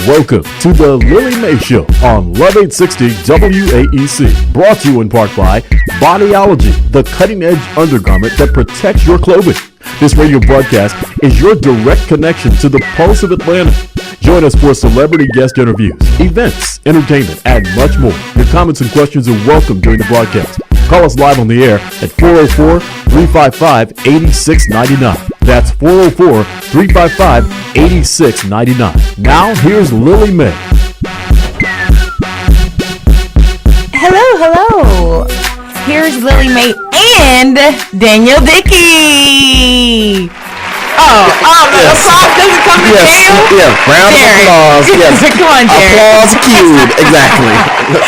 Welcome to the Lillie Mae Show on Love 860 WAEC. Brought to you in part by Bodyology, the cutting-edge undergarment that protects your clothing. This radio broadcast is your direct connection to the pulse of Atlanta. Join us for celebrity guest interviews, events, entertainment, and much more. Your comments and questions are welcome during the broadcast. Call us live on the air at 404-355-8699. That's 404-355-8699. Now, here's Lillie Mae. Hello. Here's Lillie Mae and Daniel Dickey. The applause doesn't come to Daniel? Yeah, round of applause. Yes. Come on, Jared. Applause cued. Exactly.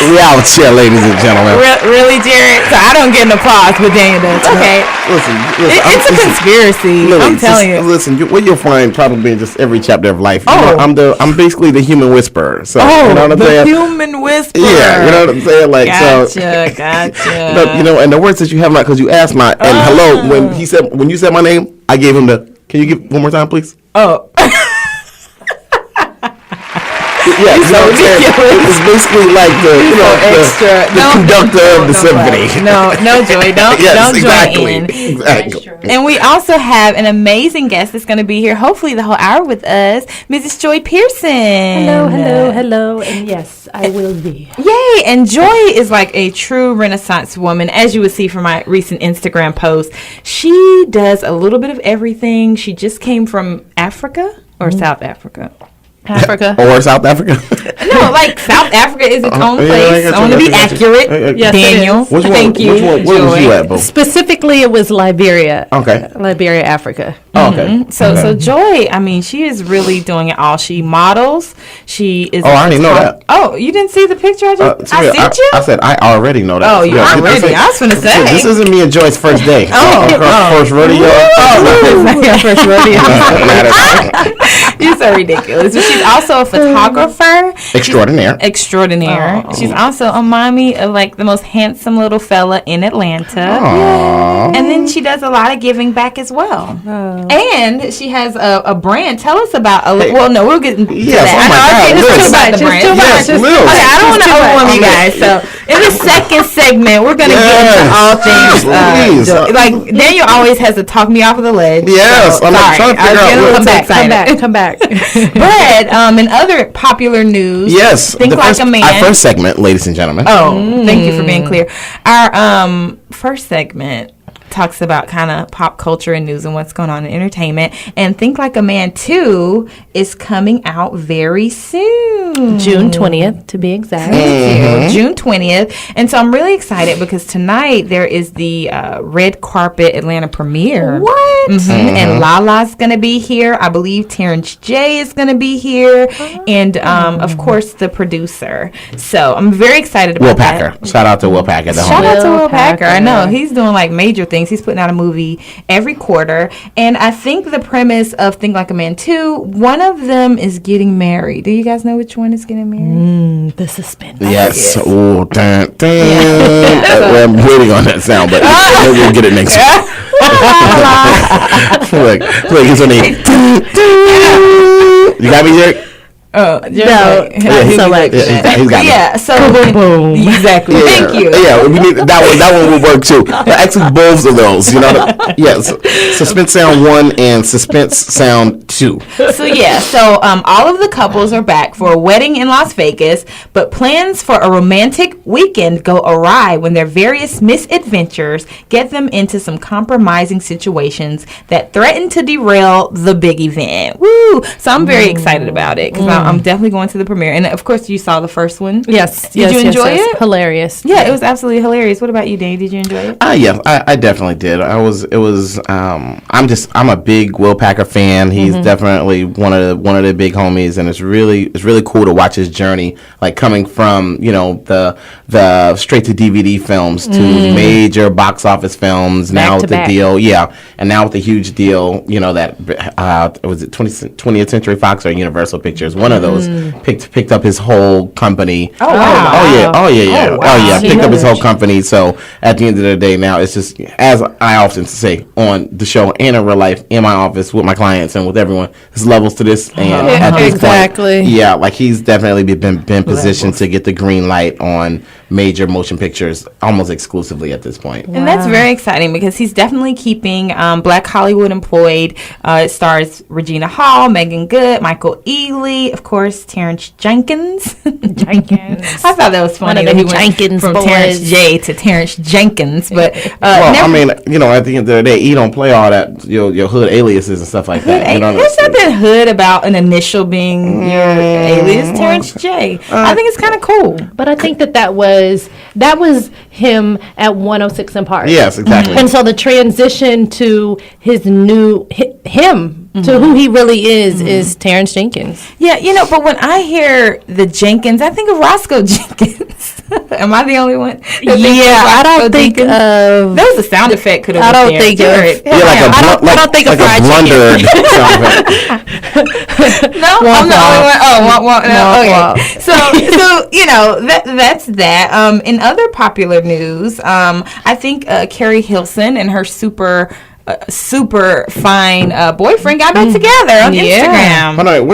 Reality show, ladies and gentlemen. Really, Jared? So I don't get an applause, but Daniel does. Okay. Listen. It's a conspiracy. Lily, I'm telling you. Listen, what you'll find probably in just every chapter of life. I'm basically the human whisperer. So, you know what I'm saying? Human whisperer. Yeah, you know what I'm saying? Like, Gotcha. And the words that you have not because you asked not. And hello, when you said my name, I gave him the. Can you give one more time, please? Oh. Yeah, you know what I'm saying? It's basically like the conductor of the symphony. No, Joy, don't exactly. join in. Exactly. And we also have an amazing guest that's going to be here, hopefully the whole hour with us, Mrs. Joy Pearson. Hello, and yes, I will be. Yay! And Joy is like a true Renaissance woman, as you would see from my recent Instagram post. She does a little bit of everything. She just came from Africa or South Africa. Africa. Or South Africa? No, like South Africa is its own place. I want to be accurate. Yes, Daniel. Which one? Thank you. Where was you at, Bo? Specifically, it was Liberia. Okay. Liberia, Africa. Oh, okay. So Joy, I mean, she is really doing it all. She models. She is. Oh, I already know that. Oh, you didn't see the picture I sent you? I said I already know that. Oh, you already? I was going to say. This isn't me and Joy's first day. First rodeo. It's not your first rodeo. You're so ridiculous. But she's also a photographer. Extraordinaire. Oh. She's also a mommy of like the most handsome little fella in Atlanta. Aww. And then she does a lot of giving back as well. And she has a brand. Tell us about. We'll get into that. It's too much. Okay, I don't want to overwhelm you guys. So in the second segment, we're going to get into all things. Like Daniel always has to talk me off of the ledge. Yes, so, I'm trying to figure out. Come back. But in other popular news, Think Like a Man. Our first segment, ladies and gentlemen. Thank you for being clear. Our first segment talks about kind of pop culture and news and what's going on in entertainment. And Think Like a Man 2 is coming out very soon. June 20th, to be exact. June 20th. And so I'm really excited because tonight there is the red carpet Atlanta premiere. What? And Lala's going to be here. I believe Terrence J is going to be here. And, of course, the producer. So I'm very excited about that. Will Packer. Shout out to Will Packer. Shout out to Will Packer. I know. He's doing like major things. He's putting out a movie every quarter. And I think the premise of Think Like a Man 2, one of them is getting married. Do you guys know which one is getting married? The suspense. Yes. Oh, damn. I'm waiting on that sound, but maybe we'll get it next week. Look, he's on the. You got me, Jerick? No, he's got it. So boom. Exactly. Yeah. Thank you. Yeah, we need that one. That one will work too. But actually, both of those. You know. Yes. Suspense Sound 1 and Suspense Sound 2. So all of the couples are back for a wedding in Las Vegas, but plans for a romantic weekend go awry when their various misadventures get them into some compromising situations that threaten to derail the big event. Woo! So I'm very excited about it because I'm definitely going to the premiere. And of course, you saw the first one. Yes. Did you enjoy it? Hilarious. Yeah, it was absolutely hilarious. What about you, Dave? Did you enjoy it? Yeah, I definitely did. I'm a big Will Packer fan. He's definitely one of the big homies, and it's really cool to watch his journey, like coming from the straight to DVD films to major box office films. Now with the deal, and now with the huge deal, that was it 20th Century Fox or Universal Pictures, one of those. Picked up his whole company. Oh, wow. Oh yeah. Oh, wow. Picked up his whole company. So at the end of the day, now it's just, as I often say on the show and in real life, in my office with my clients and with everyone, there's levels to this. And at this Exactly. point, yeah, like he's definitely been positioned to get the green light on major motion pictures almost exclusively at this point. And that's very exciting because he's definitely keeping Black Hollywood employed. It stars Regina Hall, Megan Good, Michael Ealy, of course, Terrence Jenkins. I thought that was funny that he went Jenkins from boys. Terrence J to Terrence Jenkins. But Well, I mean, you know, at the end of the day, he don't play all that your hood aliases and stuff like that. You know, there's nothing hood about an initial being your alias, Terrence J. I think it's kind of cool. But I think that was him at 106 and Park. Yes, exactly. And so the transition to his new him to who he really is Terrence Jenkins. Yeah, you know, but when I hear the Jenkins, I think of Roscoe Jenkins. Am I the only one? I don't think of. There was a sound effect. Could have. I don't think of. I don't think of fried chicken. No, I'm the only one. Oh, no, okay. So you know that's that. In other popular news, I think Carrie Hilson and her super fine boyfriend got back together on Instagram. Hold on,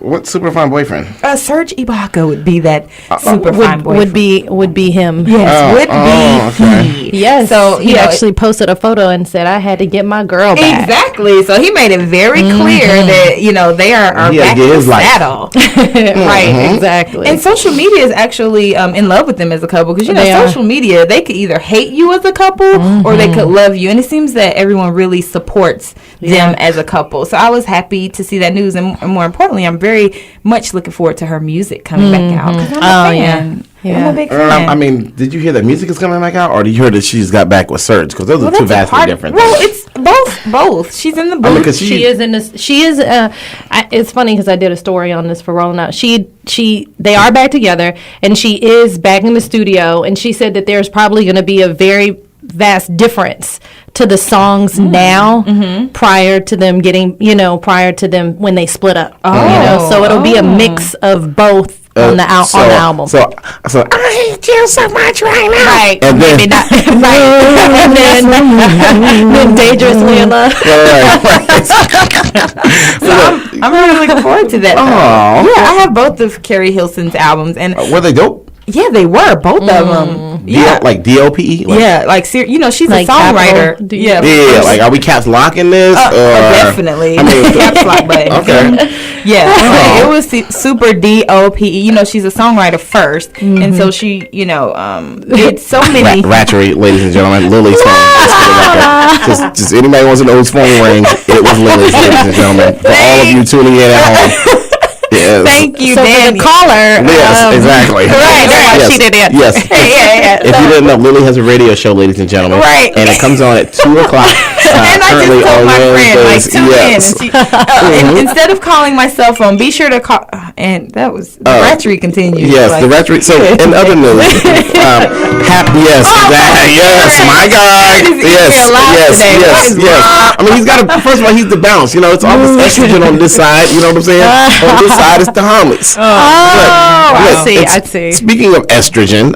what super fine boyfriend? Serge Ibaka would be that super fine boyfriend. Would be him. Yes, would be he. Yes. So he actually posted a photo and said, "I had to get my girl back." Exactly. So he made it very clear that they are back in the saddle. Right. Exactly. And social media is actually in love with them as a couple because social media, they could either hate you as a couple or they could love you, and it seems that everyone really supports them as a couple. So I was happy to see that news, and more importantly, I'm very much looking forward to her music coming back out. 'Cause I'm a fan. I'm a big fan. I mean, did you hear that music is coming back out, or did you hear that she's got back with Serge? Because those are two vastly different things. Well, it's both. She's in the booth. Because she is in this. She is. It's funny because I did a story on this for Rolling Out. They are back together, and she is back in the studio. And she said that there's probably going to be a very vast difference to the songs now prior to them when they split up. So it'll be a mix of both on the album. So I hate you so much right now. Right. And then, and then Dangerous Leela. So I'm really looking forward to that. Yeah, I have both of Carrie Hilson's albums, and were they dope? Yeah, they were both of them. Yeah, like DOPE. She's a songwriter. Like are we caps locking this? Definitely. Caps lock button. Okay. Yeah, it was super DOPE. She's a songwriter first, and so she, did so many. Ratchery, ladies and gentlemen, Lily's phone. Just anybody wants to know whose phone rings, it was Lily's, ladies and gentlemen. For all of you tuning in at home. Yes. Thank you, so Danny. The caller. Yes, exactly. Right. Yes. She did it. Yes. Yeah. If you didn't know, Lily has a radio show, ladies and gentlemen. Right. And it comes on at 2 o'clock. And I just told my friend, tune in. And instead of calling my cell phone, be sure to call. And that was, the ratchery continues. Yes, the ratchery. So, in other news, yes, my God. Yes. I mean, he's got to, first of all, he's the bounce. It's all this estrogen on this side. You know what I'm saying? On this side, it's the homies. I see. Speaking of estrogen,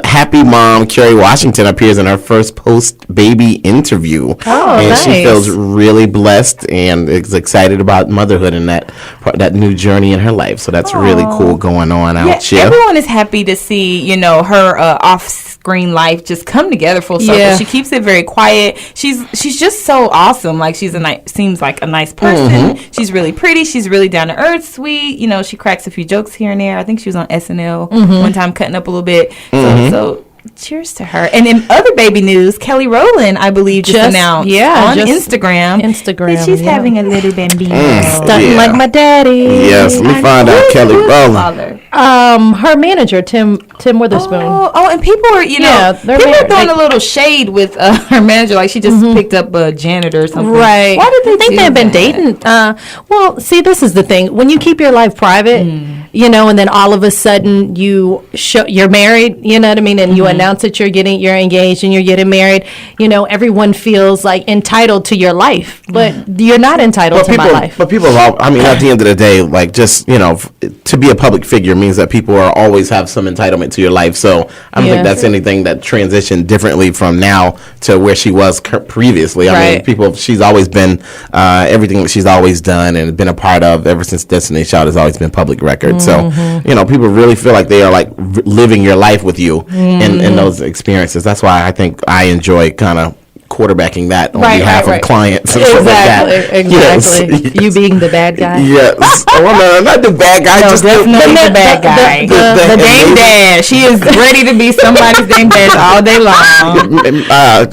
happy mom Kerry Washington appears in her first post-baby interview. And nice. She feels really blessed and is excited about motherhood and that new journey in her life. So that's really cool going on out here. Everyone is happy to see, her off-screen life just come together full circle. Yeah. She keeps it very quiet. She's just so awesome. Like seems like a nice person. She's really pretty. She's really down to earth, sweet. She cracks a few jokes here and there. I think she was on SNL one time, cutting up a little bit. So cheers to her. And in other baby news, Kelly Rowland, I believe, just announced on Instagram that she's having a little bambino. Stunting like my daddy. Yes, let me find out Kelly Rowland. Her manager, Tim Witherspoon. And people are, people are throwing a little shade with her manager, like she just picked up a janitor or something. Right. Why did they think they've been dating? Well, see, this is the thing. When you keep your life private, and then all of a sudden you're married, you know what I mean, and you announce that you're engaged and you're getting married, everyone feels like entitled to your life, but you're not entitled to my life. But people, at the end of the day, like just, to be a public figure means that people are always have some entitlement to your life. So I don't think that's anything that transitioned differently from now to where she was previously. I mean, she's always been everything that she's always done and been a part of ever since Destiny's Child has always been public record. So, people really feel like they are like living your life with you in those experiences. That's why I think I enjoy kind of quarterbacking that on behalf of clients and stuff like that. Exactly. Yes. You being the bad guy. Yes. Well, no, not the bad guy. No, just definitely the bad guy. The Dame Dash. She is ready to be somebody's Dame Dash all day long.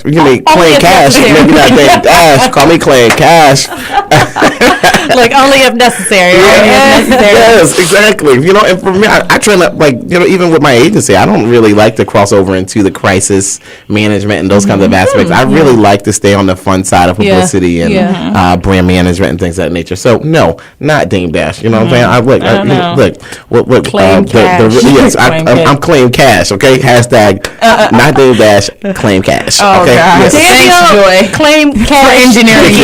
You mean Clay Cash? Maybe not Dame Dash. Call me Clay Cash. Like only if necessary. Right? Yes, exactly. And for me, I try not even with my agency, I don't really like to cross over into the crisis management and those kinds of aspects. I really like to stay on the fun side of publicity and brand management and things of that nature. So no, not Dame Dash. You know what I'm saying? Look. Claim cash. Yes, I'm Claim Cash. Okay, hashtag not Dame Dash. Claim Cash. Oh okay. gosh, thanks, Joy. Claim cash for engineering.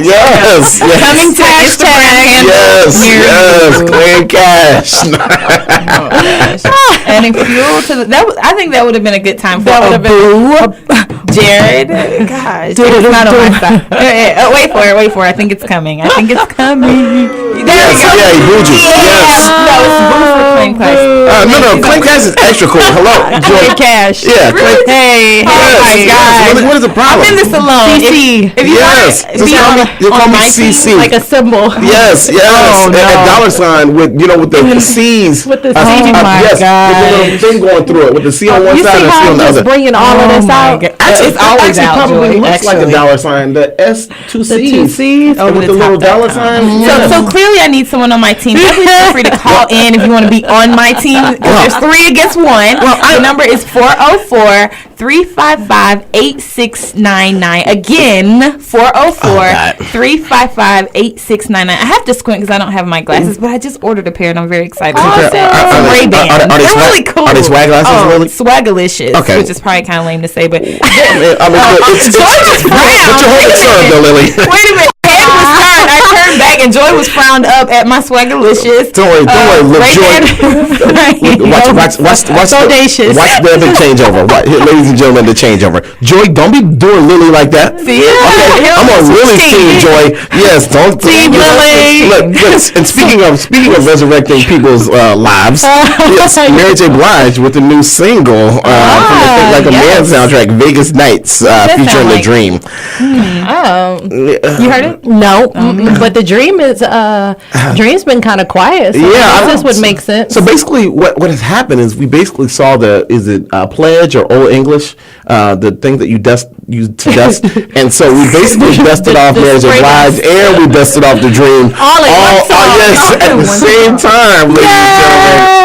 Yes. Coming to Instagram. Yes. Claim Cash. Adding fuel to I think that would have been a good time for Jared. Gosh, it's not on my side. Wait for it. I think it's coming. There we go. Yeah, he booed you. Yes. No, it's boo for Claim Cash. No, Claim Cash is extra cool. Hello. Claim cash. Yeah. Hey. Oh my God. What is the problem? I'm in this alone. CC. If you you call me CC. Like a symbol. Yes. Oh, no. A dollar sign with the C's. With the Oh my yes, God. with the little thing going through it with the C on one You side see and the C how on the I'm just other. bringing all of this out? It's always actually out, probably Joy, looks like a dollar sign. The S two C's. Over with the little dollar sign. So clearly I need someone on my team. Definitely feel free to call in if you want to be on my team. There's 3 against 1. The number is 404-355-8699. Again, 404-355-8699. I have to squint because I don't have my glasses, but I just ordered a pair and I'm very excited. Some Ray-Bans. They're really cool. Are they swag glasses? Really? Swagalicious, Okay. which is probably kind of lame to say, but Put your hold it served though, Lily. wait a minute. Head was turned. I turned back and Joy was frowned up at my Swagalicious. Don't worry. Look, Joy. Watch the big changeover. Ladies and gentlemen, the changeover. Joy, don't be doing Lily like that. See? Okay, I'm on Lily's team, Joy. Yes, don't. Team Lily. Look, and speaking of resurrecting people's lives, yes, Mary J. Blige with the new single from the Think Like a Man soundtrack, Vegas Nights, featuring The Dream. You heard it? No, but the Dream's been kind of quiet. So this would make sense. So basically, what has happened is we basically saw Pledge or Old English, the thing that you to dust, and so we basically dusted off Mary J. Blige and we dusted off The Dream all yes, at the same time, ladies and gentlemen.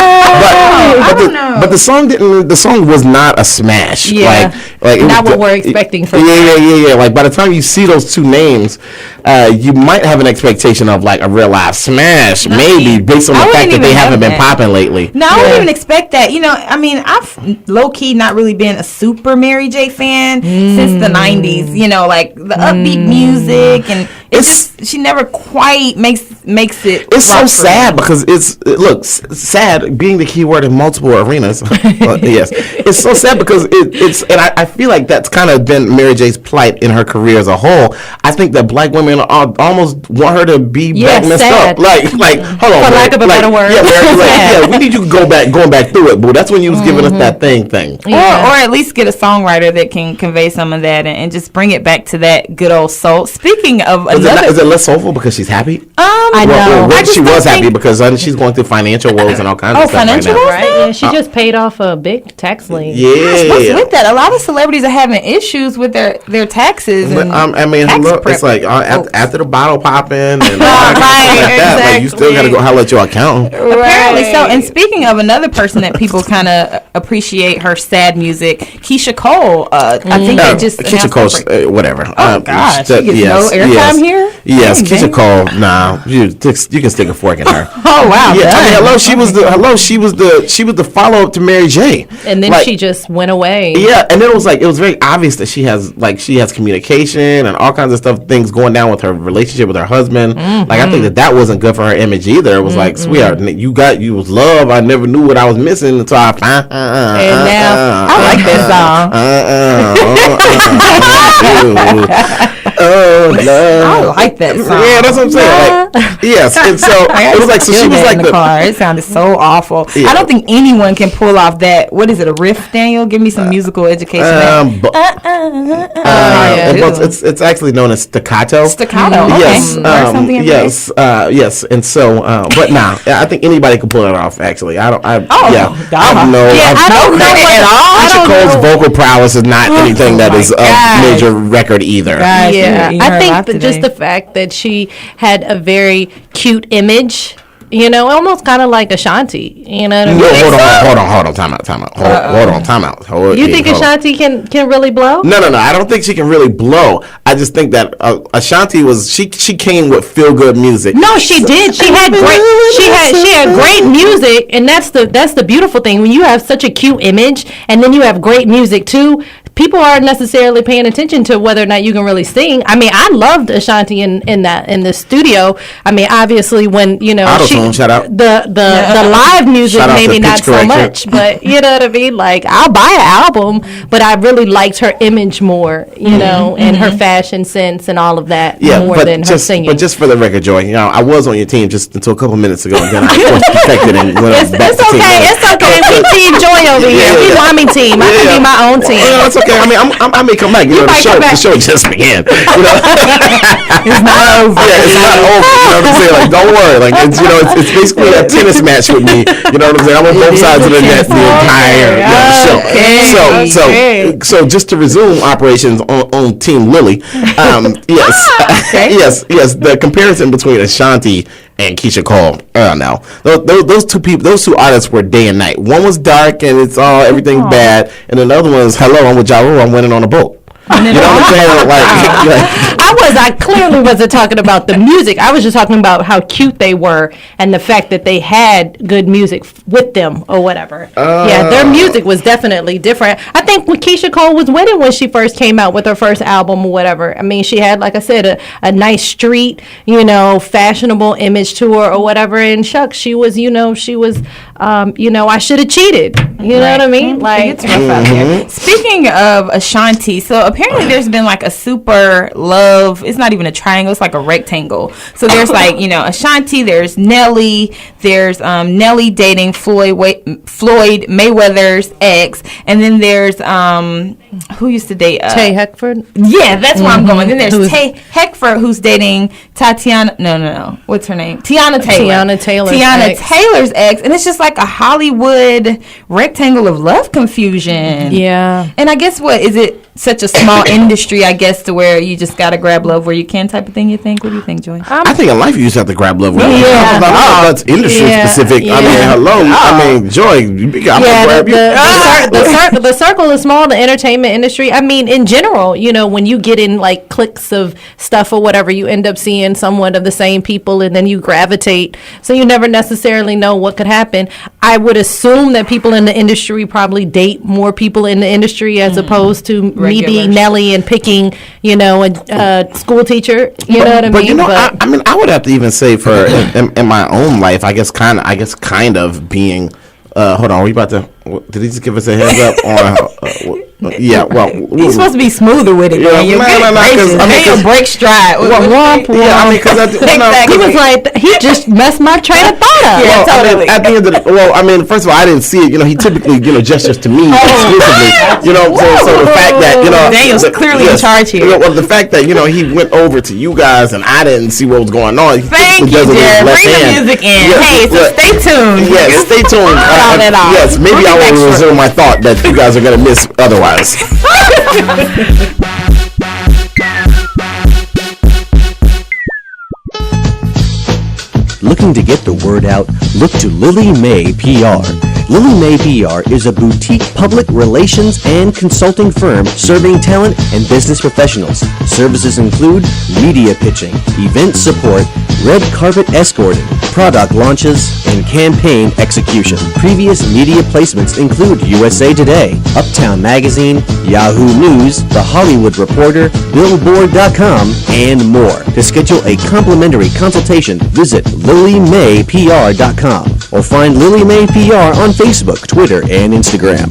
But the song didn't. The song was not a smash. Yeah, like not what we're expecting from. Yeah. Like by the time you see those two names, you might have an expectation of like a real live smash, maybe based on the fact that they haven't been popping lately. No, I wouldn't even expect that. I mean, I've low key not really been a super Mary J. fan since the '90s. Like the upbeat music, and she never quite makes it. It's so sad because sad being the key word in multiple arenas. Yes, it's so sad because and I feel like that's kind of been Mary J's plight in her career as a whole. I think that black women almost want her to be back messed up. Like hold on, for lack of a better word. We need you going back through it, boo. That's when you was giving us that thing. Or at least get a songwriter that can convey some of that and just bring it back to that good old soul. Speaking of is it less soulful because she's happy? I know. She was happy because she's going through financial woes and all kinds of stuff financial right now. woes? Yeah, she just paid off a big tax lien. Yeah. What's with that? A lot of celebrities are having issues with their taxes. And it's like after the bottle popping and all right, that, like you still got to go holler at your accountant. Apparently so. And speaking of another person that people kind of appreciate her sad music, Keisha Cole. I think that just Keisha Cole, whatever. Oh gosh, she gets no airtime here. Yes, Keisha Cole. Nah, you can stick a fork in her. Oh wow. Yeah, I mean, she she was the follow up to Mary J. And then she just went away. Yeah, and then it was very obvious that she has communication and all kinds of things going down with her relationship with her husband. Mm-hmm. Like I think that wasn't good for her image either. It was like, sweetheart, you was love. I never knew what I was missing until I found. And now I like that song. Oh no! I like that song. Yeah, that's what I'm saying. Like, yes, and so it was like she was like in the car. It sounded so awful. Yeah. I don't think anyone can pull off that. What is it? A riff, Daniel? Give me some musical education. It's actually known as staccato. Staccato. Okay. Yes. Yes. And so, but now I think anybody can pull it off. Actually, I don't. I don't know at all. Keisha Cole's vocal prowess is not anything that is a major record either. Yeah, I think that just the fact that she had a very cute image, you know, almost kind of like Ashanti, you know what I mean? Hold on, time out. You think Ashanti can really blow? No, I don't think she can really blow. I just think that Ashanti she came with feel good music. No, she did. She had great music, and that's the beautiful thing when you have such a cute image and then you have great music too. People aren't necessarily paying attention to whether or not you can really sing. I mean, I loved Ashanti in the studio. I mean, obviously when shout out. the live music maybe not so much, but you know what I mean. Like I'll buy an album, but I really liked her image more, you know, and her fashion sense and all of that more than her singing. But just for the record, Joy, I was on your team just until a couple minutes ago, and then I was perfected and went back to team. It's okay. We Team Joy over here. We Mommy team. I can be my own team. It's okay. I mean, I may come back. The show just began. It's not over. Yeah, it's not over. You know what I'm saying? Like, don't worry. Like, it's basically a tennis match with me. You know what I'm saying? I'm on both sides of the net the entire show. So just to resume operations on Team Lily. Yes. The comparison between Ashanti and Keisha Cole. Now those two artists were day and night. One was dark and it's everything bad, and another one is hello, I'm with Ja Rule, I'm winning on a boat. You know what I'm saying? I clearly wasn't talking about the music. I was just talking about how cute they were and the fact that they had good music with them or whatever. Their music was definitely different. I think when Keisha Cole was winning when she first came out with her first album or whatever. I mean, she had, like I said, a nice street, fashionable image to her or whatever. And shucks, she was, I should have cheated. You know what I mean? Like, it's rough out here. Speaking of Ashanti, so apparently there's been like a super love. It's not even a triangle. It's like a rectangle. So there's like, Ashanti, there's Nelly, there's Nelly dating Floyd Mayweather's ex. And then there's, who used to date? Tay Heckford? Yeah, that's where I'm going. Then there's Tay Heckford, who's dating Tatiana. No. What's her name? Tiana Taylor's ex. And it's just like a Hollywood rectangle of love confusion. Yeah. And I guess what is it? Such a small industry, I guess, to where you just gotta grab love where you can, type of thing. You think? What do you think, Joy? I think in life you just have to grab love where you can. That's industry specific. Yeah. I mean, hello. I mean, Joy, I'm gonna grab you. The circle is small. The entertainment industry. I mean, in general, when you get in like cliques of stuff or whatever, you end up seeing somewhat of the same people, and then you gravitate. So you never necessarily know what could happen. I would assume that people in the industry probably date more people in the industry as opposed to me being Nelly and picking, a school teacher. You know what I mean? I would have to even say for in my own life, I guess kind of being. Hold on, are we about to? Did he just give us a heads up on? Yeah, well, he's supposed to be smoother with it. Yeah, you'll break stride. He was like, he just messed my train of thought up. Yeah, totally. At the end of the, first of all, I didn't see it. He typically, gestures to me exclusively. So the fact that Daniel's clearly in charge here. Well, the fact that he went over to you guys and I didn't see what was going on. Thank you, Jeff. Bring the music in. Hey, so stay tuned. Yes, stay tuned. Yes, maybe I will resume my thought that you guys are going to miss otherwise. Looking to get the word out? Look to Lillie Mae PR. Lillie Mae PR is a boutique public relations and consulting firm serving talent and business professionals. Services include media pitching, event support, red carpet escorting, product launches, and campaign execution. Previous media placements include USA Today, Uptown Magazine, Yahoo News, The Hollywood Reporter, Billboard.com, and more. To schedule a complimentary consultation, visit LillieMaePR.com or find Lillie Mae PR on Facebook, Twitter, and Instagram.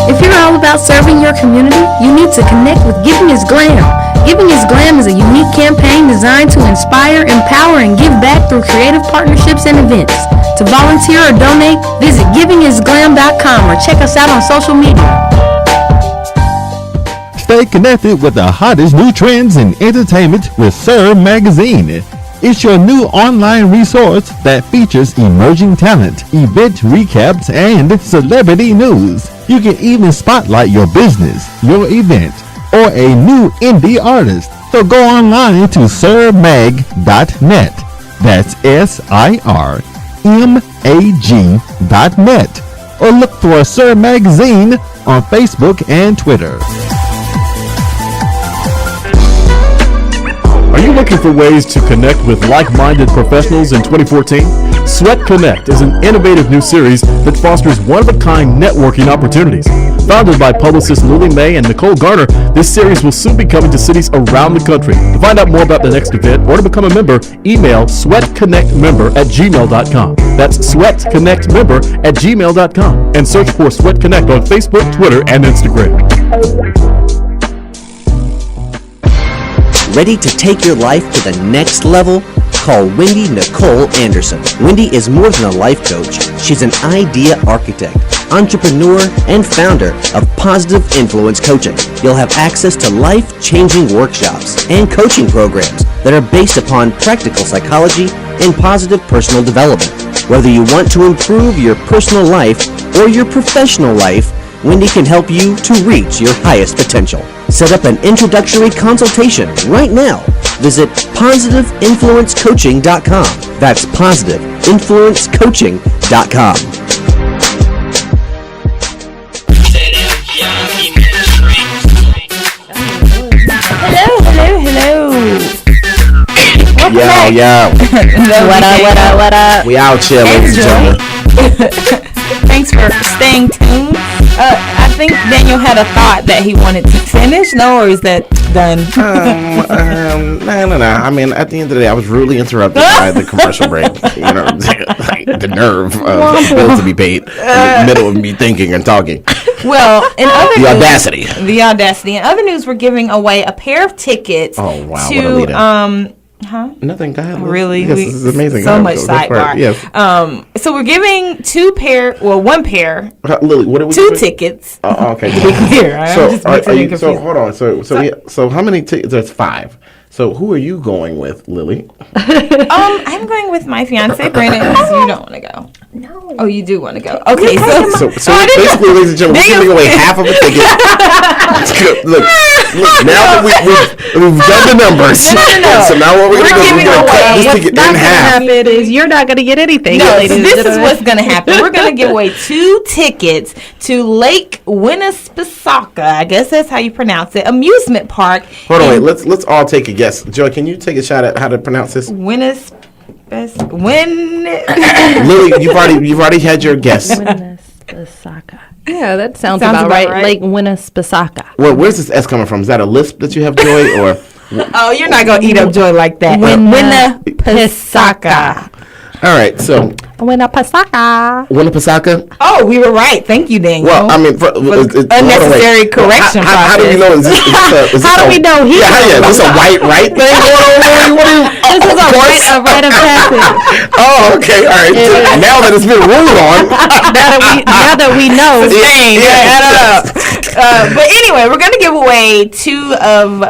If you're all about serving your community, you need to connect with Giving is Glam. Giving is Glam is a unique campaign designed to inspire, empower, and give back through creative partnerships and events. To volunteer or donate, visit givingisglam.com or check us out on social media. Stay connected with the hottest new trends in entertainment with Serve Magazine. It's your new online resource that features emerging talent, event recaps, and celebrity news. You can even spotlight your business, your event, or a new indie artist. So go online to servemag.net. That's SIRMAG.net. Or look for Serve Magazine on Facebook and Twitter. Are you looking for ways to connect with like-minded professionals in 2014? Sweat Connect is an innovative new series that fosters one-of-a-kind networking opportunities. Founded by publicists Lillie Mae and Nicole Garner, this series will soon be coming to cities around the country. To find out more about the next event or to become a member, email sweatconnectmember@gmail.com. That's sweatconnectmember@gmail.com. And search for Sweat Connect on Facebook, Twitter, and Instagram. Ready to take your life to the next level? Call Wendy Nicole Anderson. Wendy is more than a life coach. She's an idea architect, entrepreneur, and founder of Positive Influence Coaching. You'll have access to life-changing workshops and coaching programs that are based upon practical psychology and positive personal development. Whether you want to improve your personal life or your professional life, Wendy can help you to reach your highest potential. Set up an introductory consultation right now. Visit positiveinfluencecoaching.com. That's positiveinfluencecoaching.com. Hello. Yo. What up? We out here, ladies and gentlemen. Thanks for staying tuned. I think Daniel had a thought that he wanted to finish. No, or is that done? No. I mean, at the end of the day, I was rudely interrupted by the commercial break. You know, like the nerve of bills to be paid in the middle of me thinking and talking. Well, in other The news, audacity. The audacity. In other news, we're giving away a pair of tickets Oh, wow, to what a lead-in. Huh? Nothing. Go ahead. Really? Yes, this is amazing. So Go much for it. sidebar. Yes. So we're giving one pair, Lily, what are we two doing? tickets. Oh, okay. To be clear, I'm just mixing it So confused. hold on. So how many tickets? There's 5. So who are you going with, Lily? I'm going with my fiance Brandon. Because you don't want to go. No. Oh, you do want to go. Okay, So basically, ladies and gentlemen, we're giving away half of a ticket. Look, now that we've done the numbers. No. So now what we're going to do is we're going to cut this ticket in What's not half. gonna happen is you're not gonna get anything. No, ladies and this is gentlemen. what's going to happen. We're going to give away 2 tickets to Lake Winnipesaukee. I guess that's how you pronounce it. Amusement park. Hold on, wait. Let's all take a guess. Joy, can you take a shot at how to pronounce this? Lily, Lily, you've already had your guess. Winnipesaukee. Yeah, that sounds Sounds about about right. right. Lake Winnipesaukee. Well, where's this S coming from? Is that a lisp that you have, Joy, or? Oh, you're not going to eat up Joy like that. Winnipesaukee. All right, so Winnipesaukee. Winnipesaukee. Oh, we were right. Thank you, Daniel. Well, I mean, unnecessary correction How do we know? Is this How do we know he Yeah, is this a white right thing going on? This is a rite of passage. Oh, okay, all right. Now that it's been ruled on. now that we know. Dang, I don't know. But anyway, we're going to give away 2 of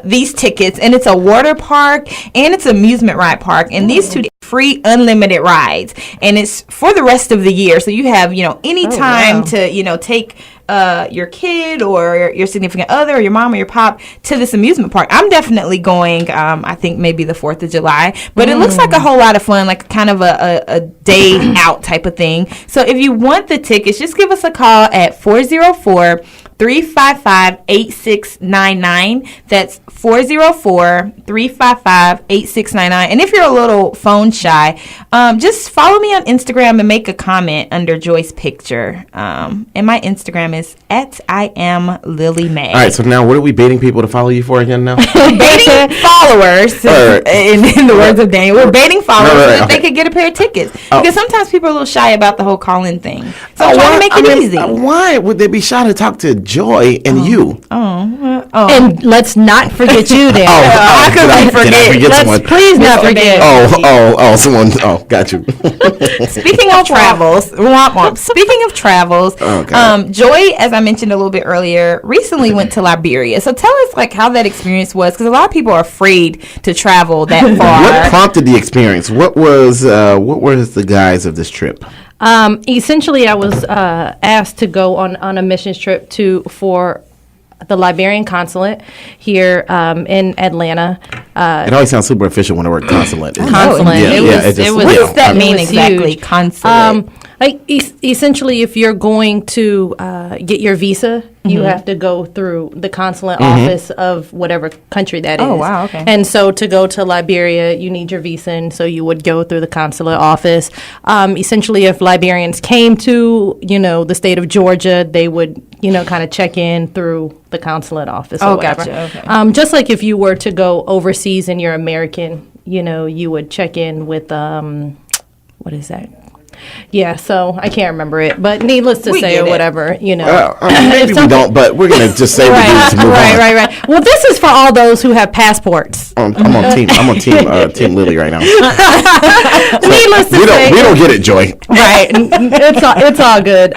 these tickets, and it's a water park and it's an amusement ride park, and these 2 free unlimited rides, and it's for the rest of the year, so you have any time to take your kid or your significant other or your mom or your pop to this amusement park, I'm definitely going. I think maybe the 4th of July, but it looks like a whole lot of fun, like kind of a day out type of thing. So if you want the tickets, just give us a call at 404-355-8699. That's 404-355-8699. And if you're a little phone shy, just follow me on Instagram and make a comment under Joy's picture. And my Instagram is @IamLillieMae. All right, so now what are we baiting people to follow you for again now? Baiting followers, in the words of Daniel. We're baiting followers so that they could get a pair of tickets. Because sometimes people are a little shy about the whole call-in thing. So I'm trying to make it easy. Why would they be shy to talk to Joy and you? And let's not forget you there. How could we forget? Let's please not forget. Someone. Oh, got you. Speaking of travels, Joy, as I mentioned a little bit earlier, recently went to Liberia. So tell us like how that experience was, because a lot of people are afraid to travel that far. What prompted the experience? What was the guise of this trip? Essentially, I was asked to go on a missions trip for the Liberian consulate here in Atlanta. It always sounds super official when the word consulate. Consulate. What does that mean exactly? Huge. Consulate. Essentially, if you're going to get your visa, you have to go through the consulate office of whatever country that is. Oh, wow, okay. And so to go to Liberia, you need your visa, and so you would go through the consulate office. Essentially, if Liberians came to, the state of Georgia, they would, kind of check in through the consulate office or whatever. Gotcha, okay. Just like if you were to go overseas and you're American, you would check in with, what is that? Yeah, so I can't remember it, but needless to say, or whatever, maybe we don't, but we're gonna just say we need to move on. Right. Well, this is for all those who have passports. I'm on team Lily right now. Needless to say, we don't get it, Joy. Right, it's all good.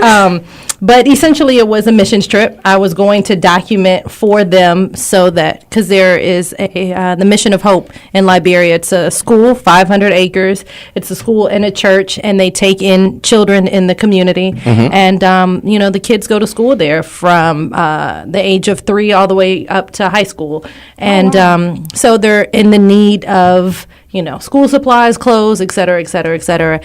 But essentially, it was a missions trip. I was going to document for them so that, because there is the Mission of Hope in Liberia. It's a school, 500 acres. It's a school and a church, and they take in children in the community. And, the kids go to school there from the age of 3 all the way up to high school. And so they're in the need of, school supplies, clothes, et cetera, et cetera, et cetera.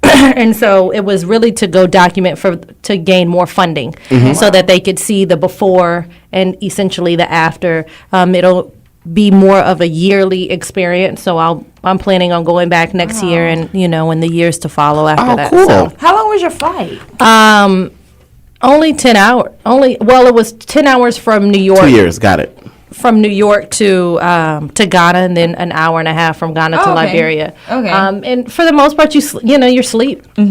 And so it was really to go document to gain more funding so that they could see the before and essentially the after. It'll be more of a yearly experience. So I'm planning on going back next year and, in the years to follow after that. Cool. So, How long was your flight? only 10 hours. It was 10 hours from New York. 2 years, got it. From New York to Ghana, and then an hour and a half from Ghana to Liberia. Okay. And for the most part, you're asleep. All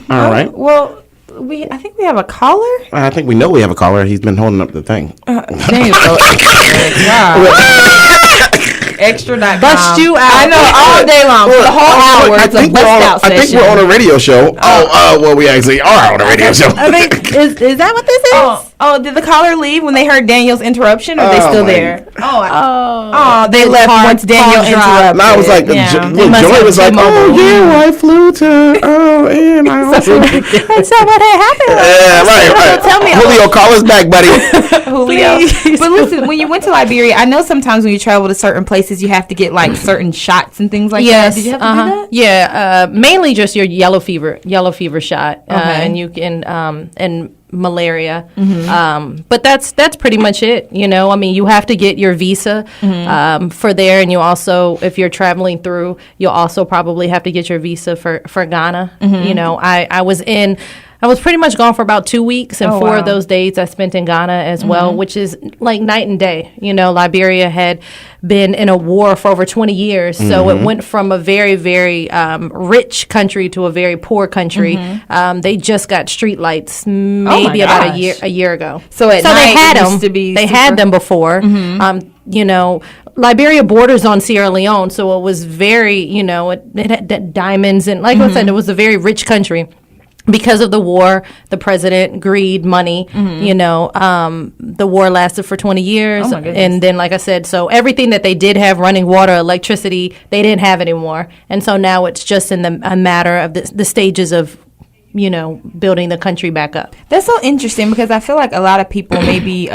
right. Well, I think we have a caller. I think we know we have a caller. He's been holding up the thing. Extra.com. Bust you out. I know, all day long. For the whole hour, it's a bust out session. I think we're on a radio show. Well, we actually are on a radio show. I mean, is that what this is? Did the caller leave when they heard Daniel's interruption, or are they still there? They left once Daniel interrupted. And I was like, Joy was like, I flew to, and I also. That's not what happened. Yeah, right. Tell me, Julio, call us back, buddy. Julio. But listen, when you went to Liberia, I know sometimes when you travel to certain places, you have to get like certain shots and things like that. Did you have to do that? Yeah, mainly just your yellow fever shot, and you can and malaria. But that's pretty much it. I mean, you have to get your visa for there, and you also, if you're traveling through, you'll also probably have to get your visa for Ghana. I was pretty much gone for about 2 weeks, and 4 of those days I spent in Ghana as well, which is like night and day. Liberia had been in a war for over 20 years, so it went from a very, very rich country to a very poor country. They just got street lights maybe about a year ago. So they had them. They had them before. Liberia borders on Sierra Leone, so it was very, it had diamonds, and like I said, it was a very rich country. Because of the war, the president, greed, money, the war lasted for 20 years. Oh my goodness. And then, like I said, so everything that they did have, running water, electricity, they didn't have anymore. And so now it's just in a matter of the stages of building the country back up. That's so interesting because I feel like a lot of people may be,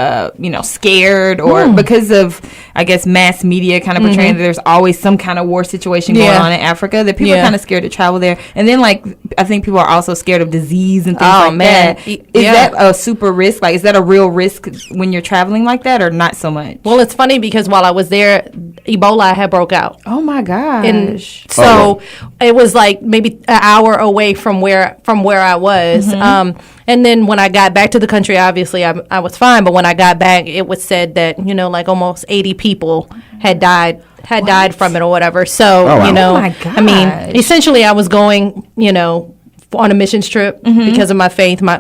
scared or because of, I guess, mass media kind of portraying that there's always some kind of war situation going on in Africa, that people are kind of scared to travel there. And then, like, I think people are also scared of disease and things that. Is that a super risk? Like, is that a real risk when you're traveling like that or not so much? Well, it's funny because while I was there, Ebola had broke out. Oh, my gosh. And so it was like maybe an hour away from where I was. And then when I got back to the country, obviously I was fine. But when I got back, it was said that, like almost 80 people had died from it or whatever. So, oh my gosh. I mean, essentially I was going, on a missions trip because of my faith, my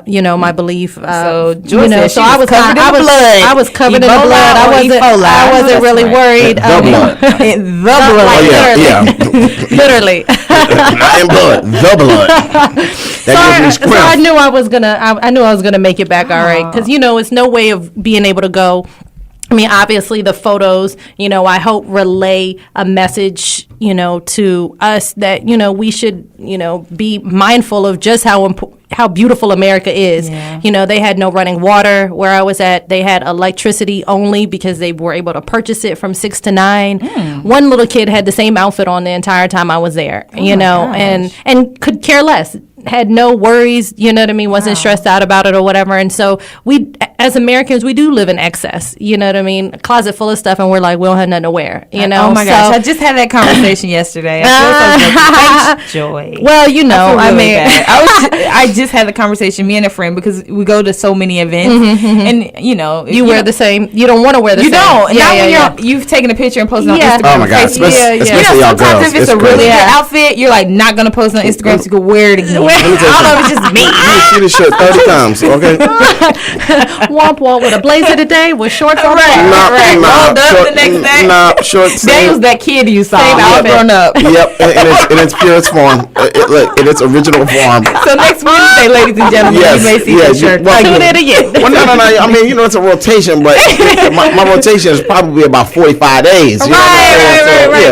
belief. So I was covered in blood. I was covered in the blood. I wasn't really worried. The blood. The blood. Literally. Not in blood. The blood. So I knew I was gonna make it back all right, because it's no way of being able to go. I mean, obviously the photos, I hope relay a message, to us that, we should, be mindful of just how beautiful America is. Yeah. They had no running water where I was at. They had electricity only because they were able to purchase it from 6 to 9. One little kid had the same outfit on the entire time I was there, and could care less. Had no worries, wasn't stressed out about it or whatever. And so we, as Americans, we do live in excess, a closet full of stuff, and we're like, we don't have nothing to wear, Oh my gosh, I just had that conversation yesterday. I feel so thanks, Joy. Well, I just had the conversation, me and a friend, because we go to so many events, and you wear the same. You don't want to wear the same. You don't. Not when you've taken a picture and posted on Instagram. Oh my gosh, especially y'all girls. Sometimes if it's a really good outfit, you're like not gonna post on Instagram, so you can wear it again. I don't know if it's just me. You see this shirt 30 times, okay? Womp womp with a blazer today with shorts on. Right. Rolled up the next day. Nah, shorts. Daniel's that kid you saw. All grown up. Yep, in its purest form. In its original form. So next Wednesday, ladies and gentlemen, you may see that shirt. Tune in again. Well, no. I mean, it's a rotation, but my rotation is probably about 45 days. Right.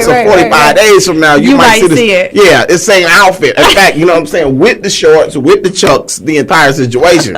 So 45 days from now, you might see it. Yeah, it's same outfit. In fact, you know what I'm saying, with the shorts, with the chucks, the entire situation.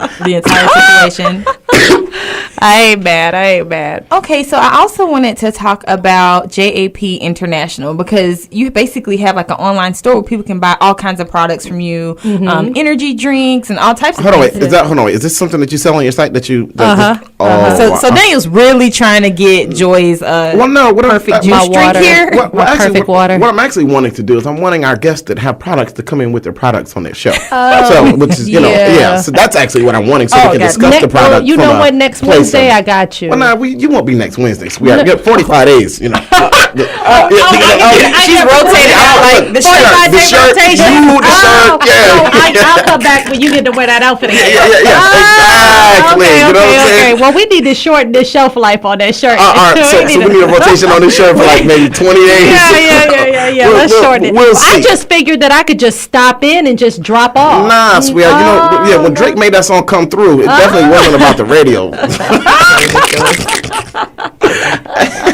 I ain't mad. Okay, so I also wanted to talk about JAP International, because you basically have like an online store where people can buy all kinds of products from you, energy drinks and all types of things. Hold on, wait. Is this something that you sell on your site that you... So Daniel's really trying to get Joy's perfect juice drink here. Perfect water. What I'm actually wanting to do is I'm wanting our guests that have products to come in with their products on their show. Which is, so that's actually what I'm wanting, so we can discuss the product. You know what, next Wednesday I got you. Well, no, you won't be next Wednesday. We have 45 days, She's rotated out like the shirt. The shirt, I'll come back when you get to wear that outfit again. Exactly. Okay. Well, we need to shorten the shelf life on that shirt. All right, so we need a rotation on this shirt for like maybe 20 days. Yeah. Let's shorten it. I just figured that I could just stop in and just drop off. Nah, sweetheart. When Drake made that song Come Through, it definitely wasn't about the radio.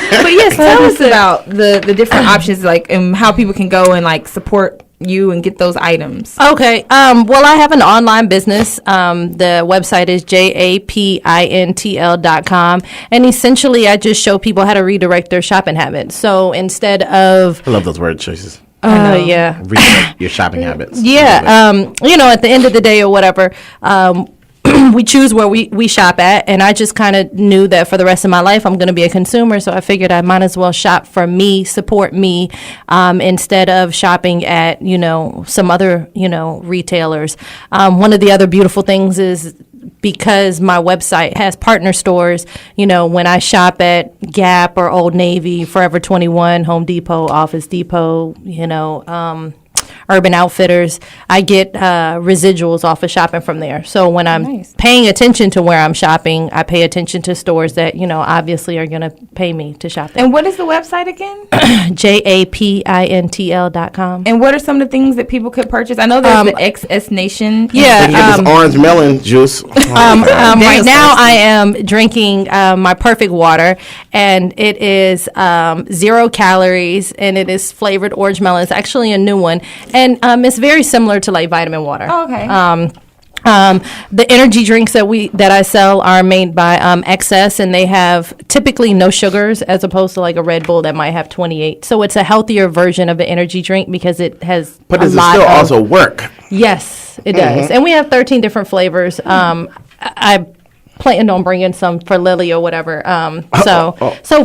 But yes, tell us about the different options, like, and how people can go and like support you and get those items. Okay. Well, I have an online business. The website is japintl.com, and essentially I just show people how to redirect their shopping habits. So instead of... I love those word choices. Yeah. Redirect your shopping habits. Yeah. At the end of the day or whatever, we choose where we shop at, and I just kind of knew that for the rest of my life I'm going to be a consumer, so I figured I might as well shop for me, support me, instead of shopping at some other retailers. One of the other beautiful things is, because my website has partner stores, when I shop at Gap or Old Navy, Forever 21, Home Depot, Office Depot, Urban Outfitters, I get residuals off of shopping from there. So when I'm paying attention to where I'm shopping, I pay attention to stores that, obviously are going to pay me to shop there. And what is the website again? japintl.com. And what are some of the things that people could purchase? I know there's the XS Nation. Yeah. They get this orange melon juice. Right now I am drinking my perfect water, and it is 0 calories, and it is flavored orange melon. It's actually a new one. And it's very similar to like vitamin water. Oh, okay. The energy drinks that I sell are made by XS, and they have typically no sugars as opposed to like a Red Bull that might have 28. So it's a healthier version of an energy drink because it has. But does it still also work? Yes, it does. And we have 13 different flavors. I planned on bringing some for Lily or whatever. So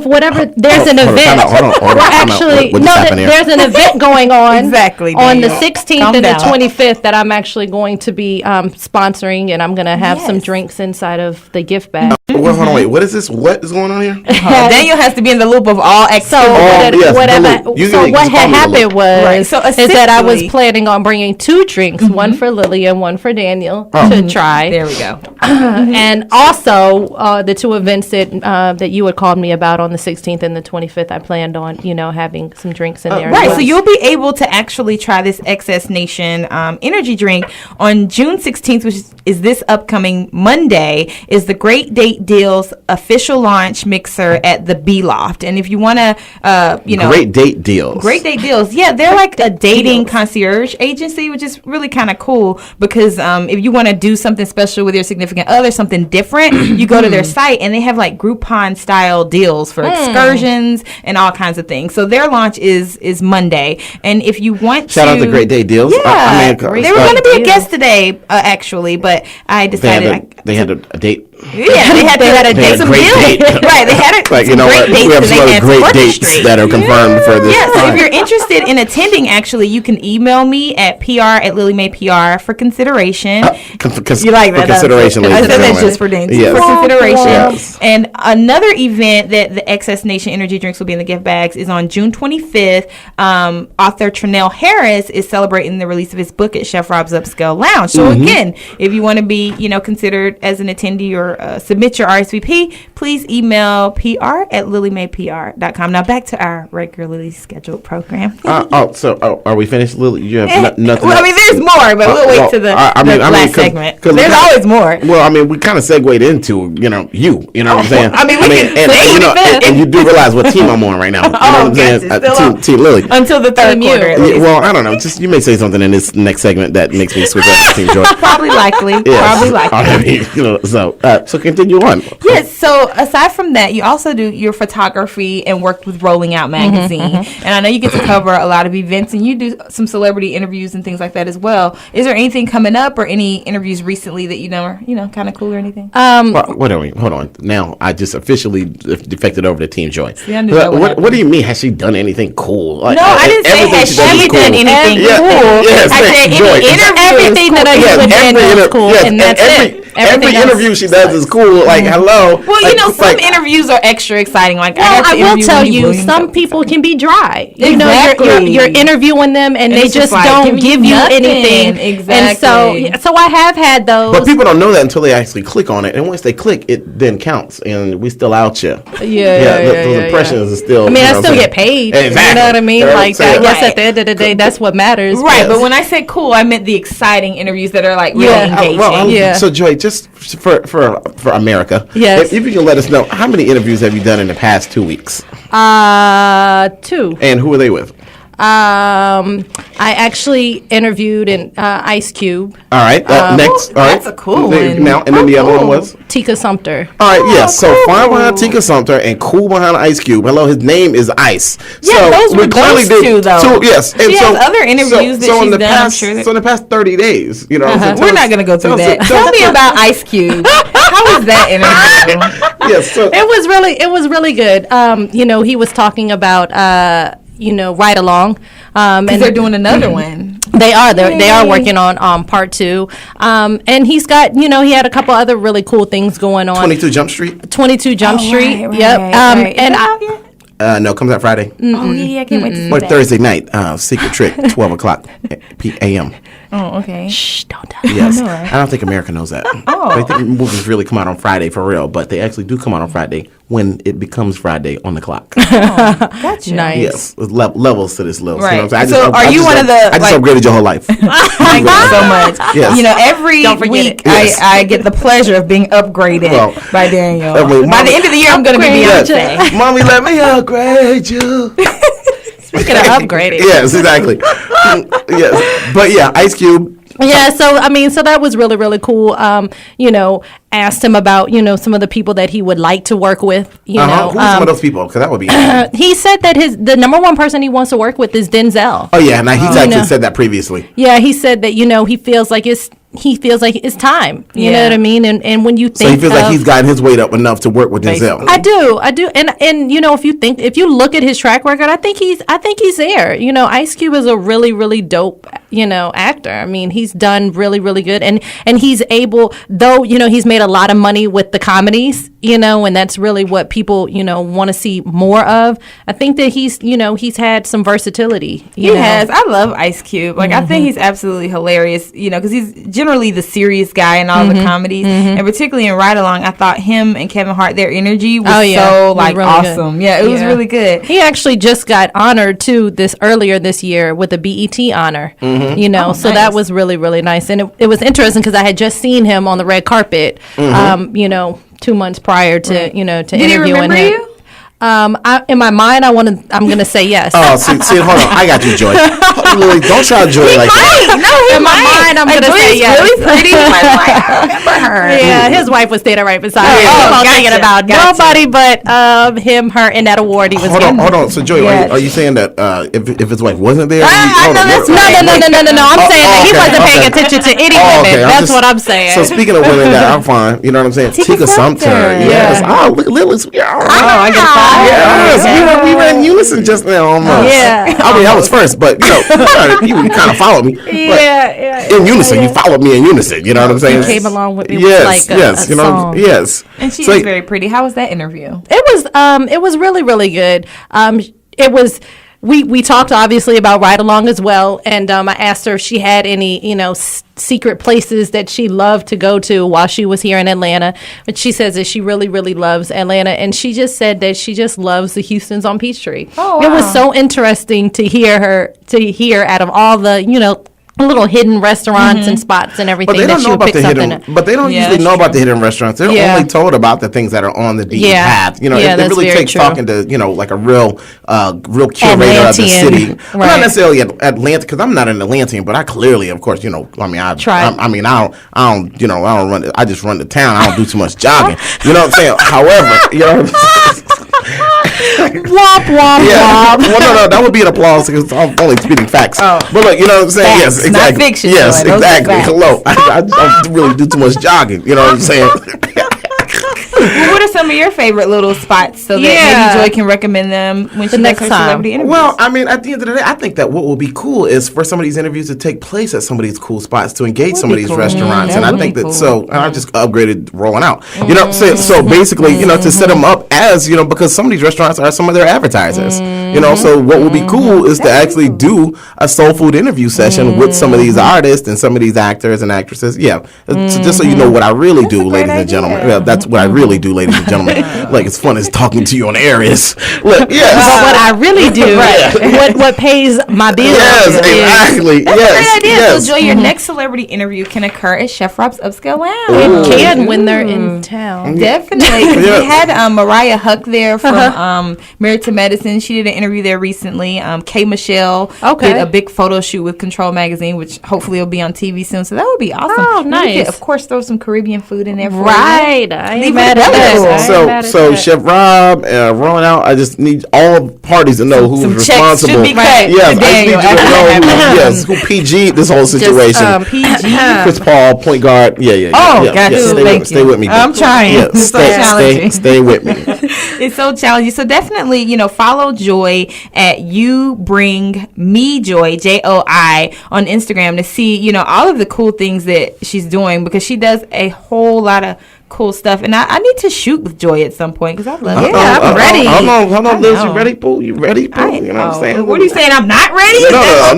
whatever, there's an event. Hold on. Actually, there's an event going on Exactly, on the Daniel. 16th Calm and down. the 25th that I'm actually going to be sponsoring, and I'm going to have some drinks inside of the gift bag. Hold on, wait. What is this? What is going on here? Daniel has to be in the loop of all So activities. yes, what had happened was Right, so is that I was essentially- planning on bringing 2 drinks, one for Lily and one for Daniel to try. There we go. And also the 2 events that you had called me about on the 16th and the 25th, I planned on having some drinks in there. Right, as well. so you'll be able to actually try this XS Nation energy drink on June 16th, which is this upcoming Monday, is the Great Date Deals official launch mixer at the B Loft. And if you want to, Great date deals. Great Date Deals. Yeah, they're like a dating concierge agency, which is really kind of cool because if you want to do something special with your significant other, something different, you go to their site and they have like Groupon style deals for excursions and all kinds of things. So their launch is Monday. And if you want Shout out to Great Date Deals. Yeah, they they were going to be a guest today, actually, but I decided they had a date. Yeah, they had a They had some a great deals. date. Right, they had Like, some great dates we have that some they other had great to dates orchestrate. that are confirmed for this. Yeah, so time. if you're interested in attending, actually, you can email me at PR@LillieMaePR for consideration. You like that? For consideration, I ladies said and that gentlemen. just for Daniel. Yes. For consideration. Yes. And another event that the XS Nation energy drinks will be in the gift bags is on June 25th. Author Trinell Harris is celebrating the release of his book at Chef Rob's Upscale Lounge. So again, if you want to be, considered as an attendee or submit your RSVP, please email PR@LillieMaePR.com. Now back to our regularly scheduled program. Are we finished, Lily? You have nothing. Well, I mean, there's more, but we'll wait to the last segment. There's always more. Well, I mean, we kind of segued into, you know what I'm saying? I mean, we can say and you do realize what team I'm on right now. You know what I'm saying? gotcha. Still on. Team Lily. Until the third quarter, at least. Well, I don't know. Just you may say something in this next segment that makes me switch over to Team Joy. Probably likely. Yes. Probably likely. So continue on. Yes, so aside from that, you also do your photography and work with Rolling Out Magazine. And I know you get to cover a lot of events and you do some celebrity interviews and things like that as well. Is there anything coming up or any interviews recently that you know are, kind of cool or anything? What are we? Hold on. Now I just officially defected over to Team Joy. See, I knew that would happen. What do you mean? Has she done anything cool? Like, No, I didn't say has she done anything cool. Yes, I said Joy. any interview Everything that I do with Daniel is cool, and that's it. Every Everything else interview she does is cool. Like, hello. Well, some interviews are extra exciting. Like, Well, I will tell Wendy you, Williams. some people can be dry. Exactly. You're interviewing them, and they it's just like, don't give you nothing. anything. Exactly. And so I have had those. But people don't know that until they actually click on it, and once they click, it then counts, and we still out you. Those impressions are still. I mean, I still get paid. Exactly. You know what I mean? Like, I guess Right. at the end of the day, that's what matters. Right, but when I said cool, I meant the exciting interviews that are like really engaging. So Joy, just for America, Yes. if you can let us know, how many interviews have you done in the past 2 weeks? 2. And who are they with? I actually interviewed Ice Cube. All right, next. All right, that's a cool one. Now, and then the other one was. Tika Sumpter. All right, yes. So cool. fine behind Tika Sumpter and cool behind Ice Cube. Hello, his name is Ice. Yeah, so those were those two, though. Yes, and She so has other interviews that in she's the done, past, I'm sure that- So in the past 30 days, you know, We're not going to go through that. Tell me about Ice Cube. How was that interview? Yes, so It was really good. He was talking about Ride Along. And they're doing another one. They are working on part 2. And he's got, he had a couple other really cool things going on. 22 Jump Street. 22 Jump Street. Right, Yep. right. And Is that out yet? No, comes out Friday Oh, yeah, I can't wait to see or that. Thursday night. Secret Trick, 12 o'clock p.m. Oh, okay. Shh, don't tell me. Yes, know, right? I don't think America knows that. Oh. They think movies really come out on Friday for real, but they actually do come out on Friday when it becomes Friday on the clock. Gotcha. Nice. Yes, with levels to this little. Right. You know what I'm So saying? are you one of the, I just like- upgraded your whole life. Thank you so much. Yes. Every Don't forget week it. Yes. I get the pleasure of being upgraded Well, by Daniel. I mean, By the end of the year, I'm going to be Yes. Beyonce. Mommy, let me upgrade you. Speaking of upgrading. Yes, exactly. Yes, but yeah, Ice Cube. Yeah, so I mean, so that was really, really cool. You know, asked him about, you know, some of the people that he would like to work with. You know, who's some of those people? Because that would be. He said that the number one person he wants to work with is Denzel. Oh yeah, now he's actually said that previously. Yeah, he said that, you know, he feels like it's time. You know what I mean? And when you think, so he feels like he's gotten his weight up enough to work with Denzel. I do, and you know, if you look at his track record, I think he's there. You know, Ice Cube is a really, really dope, you know, actor. I mean, he's done really, really good, and he's able, though, you know, he's made a lot of money with the comedies, you know, and that's really what people, you know, want to see more of. I think that he's had some versatility. He has. I love Ice Cube. Like, I think he's absolutely hilarious, you know, because he's generally the serious guy in all the comedies, and particularly in Ride Along, I thought him and Kevin Hart, their energy was so like really awesome. Good. Yeah, it was really good. He actually just got honored too earlier this year with a BET honor. You know, so nice. That was really, really nice, and it was interesting because I had just seen him on the red carpet. You know, 2 months prior to you know to Did interviewing he remember him. you? In my mind, I'm gonna say yes. Oh, see, hold on, I got you, Joy. Lily, don't try Joy like that. No, in my mind, I'm gonna say yes. Really pretty. I remember her. Yeah, his wife was standing right beside him. I was thinking about nobody but him, her, and that award he was getting. Hold on. So, Joy, are you saying that if his wife wasn't there? No. I'm saying that he wasn't paying attention to any women. That's what I'm saying. So, speaking of women, that I'm fine. You know what I'm saying? Tika Sumpter. Yes. Oh, look, Lily's. I get five. Yes, we were in unison just now. Almost. Yeah. I mean, I was first, but you know, you kind of followed me. Yeah. In unison, you followed me in unison. You know what I'm saying? You came along with me. Yes, with like a you know, song. yes. And she is very pretty. How was that interview? It was really, really good. It was. We talked obviously about Ride Along as well, and I asked her if she had any, you know, secret places that she loved to go to while she was here in Atlanta. But she says that she really, really loves Atlanta, and she just said that she just loves the Houstons on Peachtree. Oh, wow. It was so interesting to hear out of all the, you know, little hidden restaurants and spots and everything that she would pick something. But they don't usually know about the hidden restaurants. They're only told about the things that are on the beaten path. You know, it really takes talking to, you know, like a real curator of the city. Right. Well, not necessarily Atlanta, because I'm not an Atlantean, but I clearly, of course, you know, I mean, I don't, you know, I don't run. I just run the town. I don't do too much jogging. You know what I'm saying? However, you know. Womp womp womp. Well, no, that would be an applause because I'm only speaking facts. But look, you know what I'm saying? Facts, Yes, exactly. not fiction. Yes, Joy. exactly. Hello, I don't really do too much jogging. You know what I'm saying? Well, what are some of your favorite little spots so that maybe Joy can recommend them when she does her celebrity interviews? Well, I mean, at the end of the day, I think that what will be cool is for some of these interviews to take place at some of these cool spots to engage some of these restaurants. And I think that and I just upgraded rolling out. You know what I'm saying? So basically, you know, to set them up as, you know, because some of these restaurants are some of their advertisers. You know, so what would be cool is to actually do a soul food interview session with some of these artists and some of these actors and actresses. Yeah. So just so you know what I really do, ladies and gentlemen. Yeah, that's what I really do, ladies and gentlemen. Like, as fun as talking to you on the air is. Look, yes. But what I really do, what pays my bills. Yes, exactly. Yes. Great idea. Yes. So, Joy, your next celebrity interview can occur at Chef Rob's Upscale Lounge. It can when they're in town. Definitely. We had Mariah Huck there from Married to Medicine. She did an interview there recently. K. Michelle did a big photo shoot with Control Magazine, which hopefully will be on TV soon. So that would be awesome. Oh, nice. Could, of course, throw some Caribbean food in there for right. you. I ain't mad at that. So Chef Rob, rolling out. I just need all parties to know who's responsible. Should be cut. Yes, I need you to know who PG this whole situation. PG. Chris Paul, point guard. Yeah. Gotcha. Stay with me. I'm trying. Yeah, It's so challenging. Stay with me. It's so challenging. So definitely, you know, follow Joy at You Bring Me Joy, JOI, on Instagram to see, you know, all of the cool things that she's doing, because she does a whole lot of cool stuff, and I need to shoot with Joy at some point because I love it. Yeah, I'm ready. Hold on, Liz, you ready, boo? You ready, boo? You know what I'm saying? What are you saying? I'm not ready?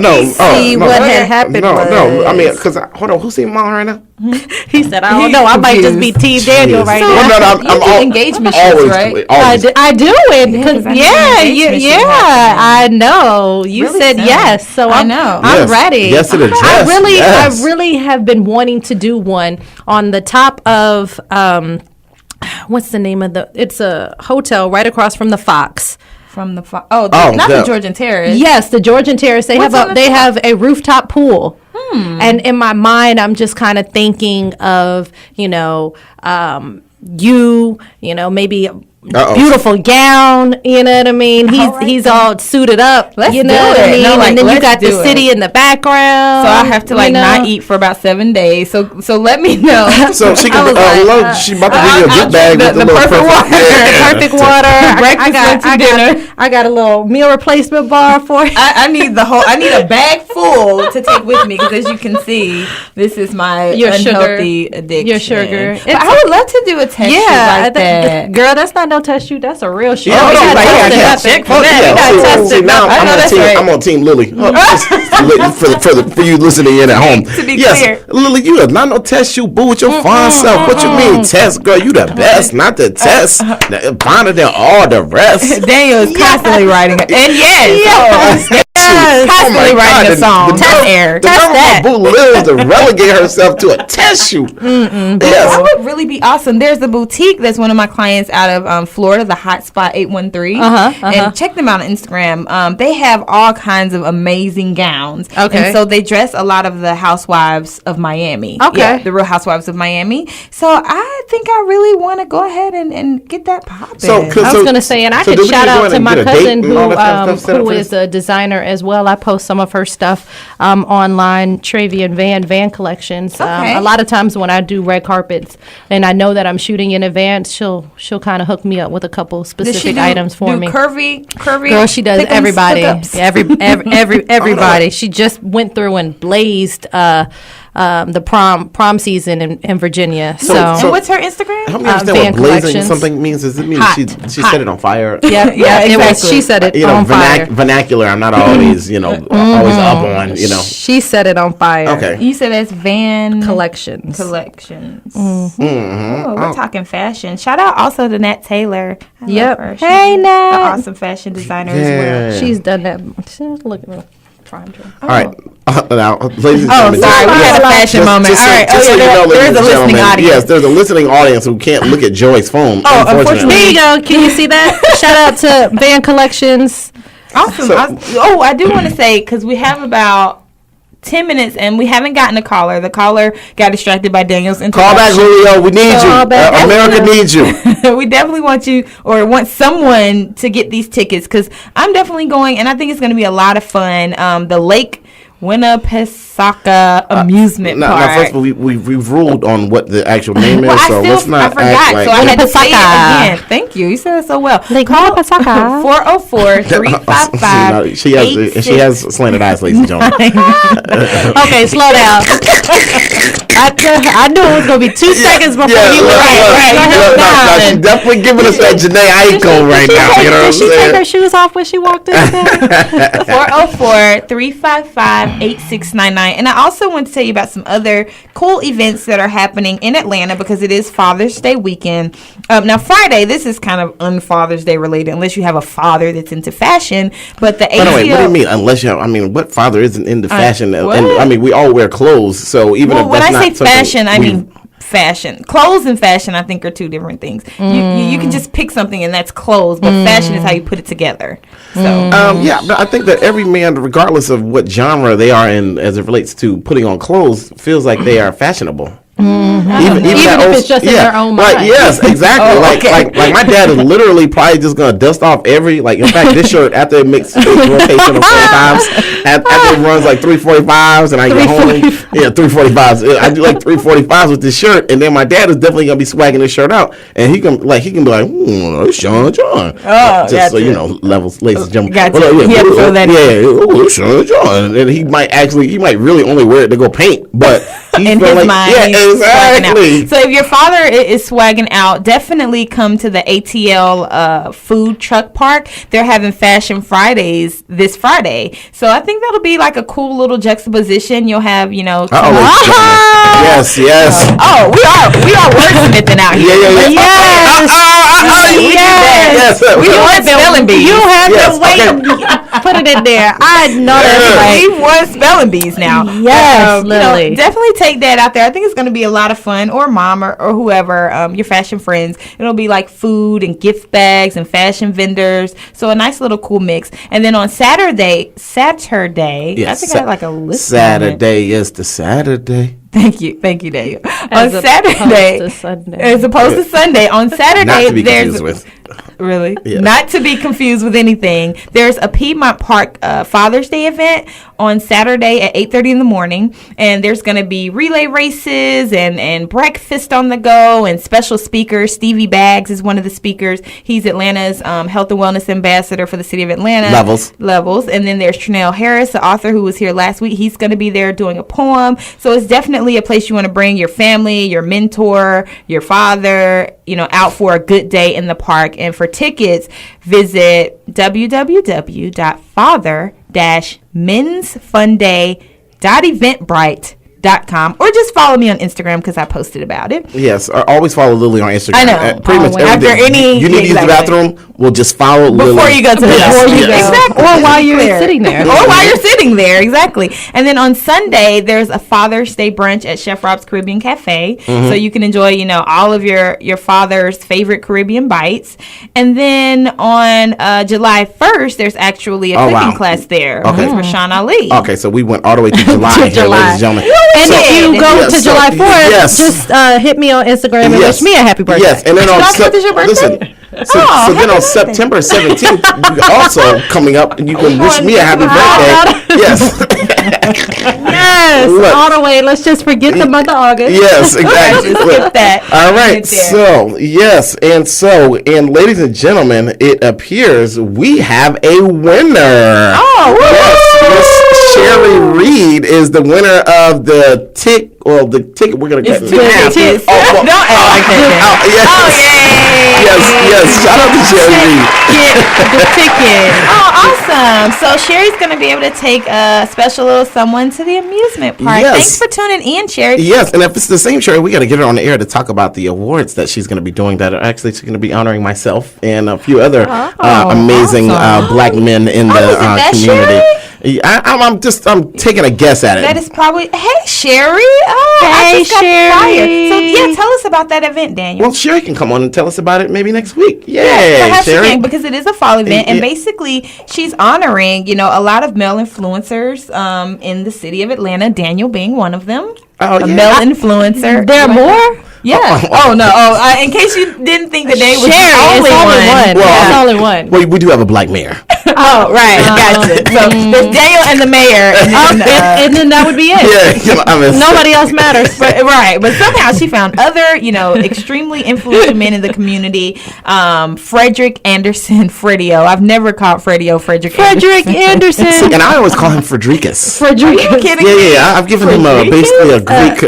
No. See what had happened. No. I mean, because hold on, who's seeing mom right now? He said, I don't know. I might just be Team Daniel right now. Well, no, I'm engagement shoots, right? I do it because I know you really said yes, so I'm ready. Yes, it is. I really have been wanting to do one on the top of what's the name of it's a hotel right across from the Fox. from the not the Georgian Terrace. Yes, the Georgian Terrace. They have a rooftop pool. And in my mind, I'm just kind of thinking of, maybe beautiful gown, you know what I mean? He's all suited up, Let's you know do what I it. mean? No, and then you got the city in the background. So I have to not eat for about 7 days. So let me know. So she can she about to give you a gift bag with the perfect water. The perfect water. Breakfast, lunch, dinner. I got a little meal replacement bar for you. I need I need a bag full to take with me because as you can see, this is my unhealthy addiction. Your sugar. But I would love to do a test shoot like that. Girl, that's not no test shoot. That's a real shoot. I'm on Team Lily. For you listening in at home. To be clear. Lily, you are not no test shoot, boo, with your fine self. What you mean test, girl? You the best, not the test. Finer than all the rest. Daniel is constantly writing it. And constantly writing a song. Test air. The number one boo lives to relegate herself to a test shoot. Yes. That would really be awesome. There's a boutique that's one of my clients out of Florida, the Hot Spot 813. And check them out on Instagram. They have all kinds of amazing gowns. Okay. And so they dress a lot of the housewives of Miami. Okay. Yeah, the Real Housewives of Miami. So I think I really want to go ahead and get that popping. I was going to say, and I could shout out to my cousin who is a designer as well. I post some of her stuff online, Travian Van Collections. A lot of times when I do red carpets and I know that I'm shooting in advance, she'll kind of hook me up with a couple specific items for me. Curvy. Girl, she does everybody. Everybody. She just went through and blazed the prom season in Virginia. So and what's her Instagram? Help me understand what blazing something means. Does it mean she set it on fire? Yeah, exactly. She set it on fire. Vernacular. I'm not always, always up on, She set it on fire. Okay. You said that's Van Collections. Oh, we're talking fashion. Shout out also to Nat Taylor. Yep. Hey, Nat. An awesome fashion designer as well. She's done that. Look at me. All right. Now, ladies and gentlemen. Sorry, we had a fashion moment. All right. There's a listening audience. Yes, there's a listening audience who can't look at Joy's phone. Unfortunately. There you go. Can you see that? Shout out to Van Collections. Awesome. I do want to say, because we have about 10 minutes and we haven't gotten a caller. The caller got distracted by Daniel's introduction. Call back, Julio. We need you. America needs you. We definitely want you or want someone to get these tickets because I'm definitely going and I think it's going to be a lot of fun. The Lake Winnipesaukee amusement park. Now, first of all, we've ruled on what the actual name is, so let's not I forgot, act so I had to say it again. Thank you. You said it so well. Lake Winnipesaukee. 404-355. She has slanted eyes, ladies and gentlemen. Okay, slow down. I knew it was going to be 2 seconds before you were right. She's definitely giving us that Janae Aiko right now. You know what I'm saying? Did she take her shoes off when she walked in? 404-355-8699. And I also want to tell you about some other cool events that are happening in Atlanta because it is Father's Day weekend. Now, Friday, this is kind of un-Father's Day related unless you have a father that's into fashion. But the ATL... What do you mean? Unless you have... what father isn't into fashion? And we all wear clothes, so even if that's not fashion, I mean fashion. Clothes and fashion, I think, are two different things. You can just pick something and that's clothes, but fashion is how you put it together. So but I think that every man, regardless of what genre they are in as it relates to putting on clothes, feels like they are fashionable. Even if it's just in their own mind. Yes, exactly. Like my dad is literally probably just gonna dust off every in fact this shirt after it makes rotation of 45s after it runs like 345s and I get home 345s I do like 345s with this shirt and then my dad is definitely gonna be swagging this shirt out and he can be like it's Sean John just so you know levels ladies and gentlemen it's Sean John and he might really only wear it to go paint but in his mind exactly. So if your father is swagging out, definitely come to the ATL food truck park. They're having Fashion Fridays this Friday. So I think that'll be like a cool little juxtaposition. You'll have, yes. we are wordsmithing out here. Yes. We are spelling bees. You have to wait. Put it in there. I know that's right. We won spelling bees now. Yes, Lily. Definitely take that out there. I think it's going to be a lot of fun, or mom or whoever, your fashion friends. It'll be like food and gift bags and fashion vendors. So a nice little cool mix. And then on Saturday, Yes, I think I had like a list. Saturday is the Saturday. Thank you, Daniel. As On Saturday, opposed to Sunday. as opposed to Sunday, on Saturday, Not to be there's confused with. really Yes. not to be confused with anything. There's a Piedmont Park Father's Day event on Saturday at 8:30 in the morning, and there's going to be relay races and breakfast on the go and special speakers. Stevie Baggs is one of the speakers. He's Atlanta's health and wellness ambassador for the city of Atlanta. Levels, and then there's Trinell Harris, the author who was here last week. He's going to be there doing a poem. So it's definitely a place you want to bring your family, your mentor, your father, out for a good day in the park. And for tickets, visit www.father-mensfunday.eventbrite.com or just follow me on Instagram because I posted about it. Yes, or always follow Lily on Instagram. I know. Pretty much After everything. You need to use the bathroom, we'll just follow Lily. Before you go to the bathroom. Exactly. Or while you're sitting there. Or while you're sitting there, exactly. And then on Sunday, there's a Father's Day brunch at Chef Rob's Caribbean Cafe. So you can enjoy, all of your father's favorite Caribbean bites. And then on July 1st, there's actually a cooking class there with Rashawn Ali. Okay, so we went all the way to July here, ladies and gentlemen. And if you go to July 4th, just hit me on Instagram and wish me a happy birthday. Yes, and then on your birthday? So then on September 17th, you also coming up, and you can wish me a happy birthday. Yes. Yes, Look. all the way. Let's just forget the month of August. Yes, exactly. Skip that. All right, Right there. and ladies and gentlemen, it appears we have a winner. Oh, Yes, Miss Sherry Reed is the winner of the ticket. Well, the ticket we're gonna get in half. Don't act like that. Yes. Shout out to Sherry Reed. Get the ticket. Oh, awesome. So Sherry's going to be able to take a special little someone to the amusement park. Yes. Thanks for tuning in, Sherry. Yes, and if it's the same Sherry, we got to get her on the air to talk about the awards that she's going to be doing. That are actually she's going to be honoring myself and a few other amazing black men in the is it that community. Sherry? Yeah, I'm taking a guess at it. That is probably. Hey, Sherry. Oh, I Hey, just got Sherry. fired. So yeah, tell us about that event, Daniel. Well, Sherry can come on and tell us about it maybe next week. Perhaps she Sherry. can, because it is a fall event, and Yeah. basically she's honoring, a lot of male influencers in the city of Atlanta. Daniel being one of them. Oh, A yeah. male influencer. There are more? Yeah. Oh no. In case you didn't think that they was Sherry, the only it's only one. Well, It's only one. Well, we do have a black mayor. Oh, right. Gotcha. So there's Daniel and the mayor, and then, And then that would be it. Nobody else matters. But somehow she found other, extremely influential men in the community. Frederick Anderson, Fredio. I've never called Fredio Frederick Anderson. See, and I always call him Fredricus. Are you kidding me? Yeah. I've given him basically a Greek.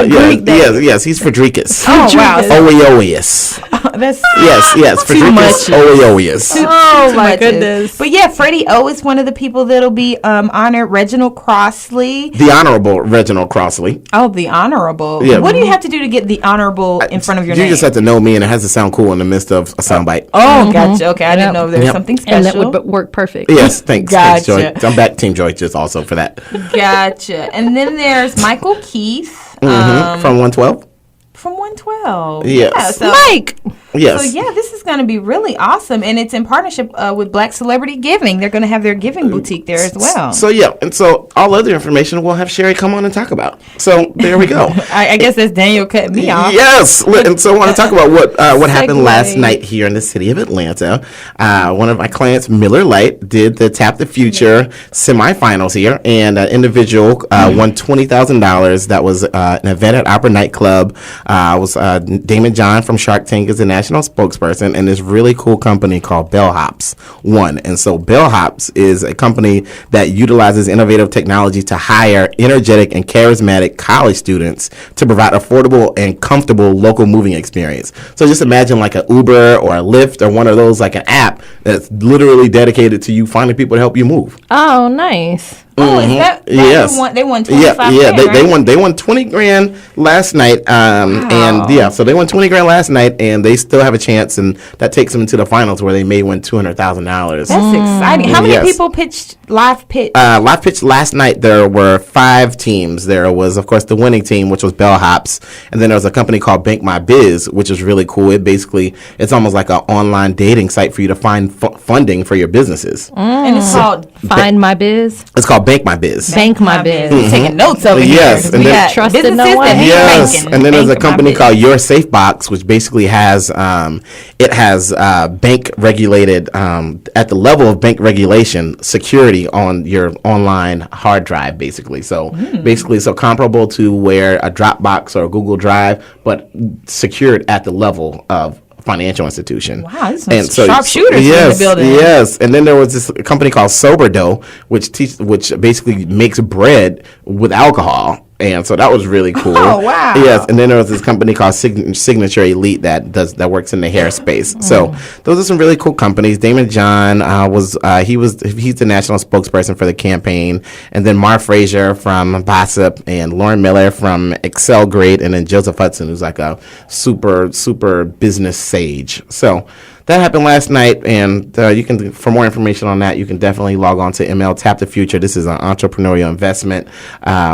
Greek name. Yes, he's Fredricus. Oh, wow. Oeoius. That's Yes, Fredricus Oeoius. Oh, my much. goodness. But yeah, Freddie O is one of the people that'll be honored. Reginald Crossley. The Honorable Reginald Crossley. Oh, the honorable. Yeah. What do you have to do to get the honorable in front of your name? You just have to know me, and it has to sound cool in the midst of a soundbite. Oh, gotcha. Okay, I didn't know there was something And that special. would work perfect. Yes, thanks, Gotcha. Joy. I'm back, Team Joy, just also for that. Gotcha. And then there's Michael Keith From 112. from 112. Yes. Yeah, so, Mike. Yes. So yeah, this is going to be really awesome, and it's in partnership with Black Celebrity Giving. They're going to have their giving boutique there as well. So yeah, and so all other information we'll have Sherry come on and talk about. So there we go. I guess that's Daniel cutting me off. Yes, and so I want to talk about what happened Segue. last night here in the city of Atlanta. One of my clients, Miller Lite, did the Tap the Future semifinals here, and an individual won $20,000. That was an event at Opera Nightclub. Was Damon John from Shark Tank is the national spokesperson, and this really cool company called Bellhops won. And so Bellhops is a company that utilizes innovative technology to hire energetic and charismatic college students to provide affordable and comfortable local moving experience. So just imagine like an Uber or a Lyft or one of those, like an app that's literally dedicated to you finding people to help you move. Oh, nice. Oh, is that Yes. they won 25 Yeah, grand, they right? won $20,000 last night, and yeah, so they won $20,000 last night, and they still have a chance, and that takes them into the finals where they may win $200,000. That's exciting. How many Yes. people pitched live pitch? Live pitch last night, there were 5 teams. There was, of course, the winning team, which was Bellhops, and then there was a company called Bank My Biz, which is really cool. It's almost like an online dating site for you to find funding for your businesses. And it's called Find My Biz. It's called Bank My Biz. Bank My Biz. We're taking notes over Yes, here. and We then- got Trusted businesses no one. that need Yes, banking. and then there's a Bank My company Biz. called Your Safe Box, which basically has bank regulated at the level of bank regulation security on your online hard drive, basically. So so comparable to where a Dropbox or a Google Drive, but secured at the level of financial institution. Wow, these are some sharpshooters in the building. Yes, and then there was this company called Soberdough, which basically makes bread with alcohol. And so that was really cool. Oh, wow. Yes, and then there was this company called Signature Elite that works in the hair space. So those are some really cool companies. Damon John he's the national spokesperson for the campaign, and then Mar Frazier from Bossip, and Lauren Miller from Excel Grade, and then Joseph Hudson, who's like a super business sage. So that happened last night, and you can, for more information on that, you can definitely log on to ML Tap the Future. This is an entrepreneurial investment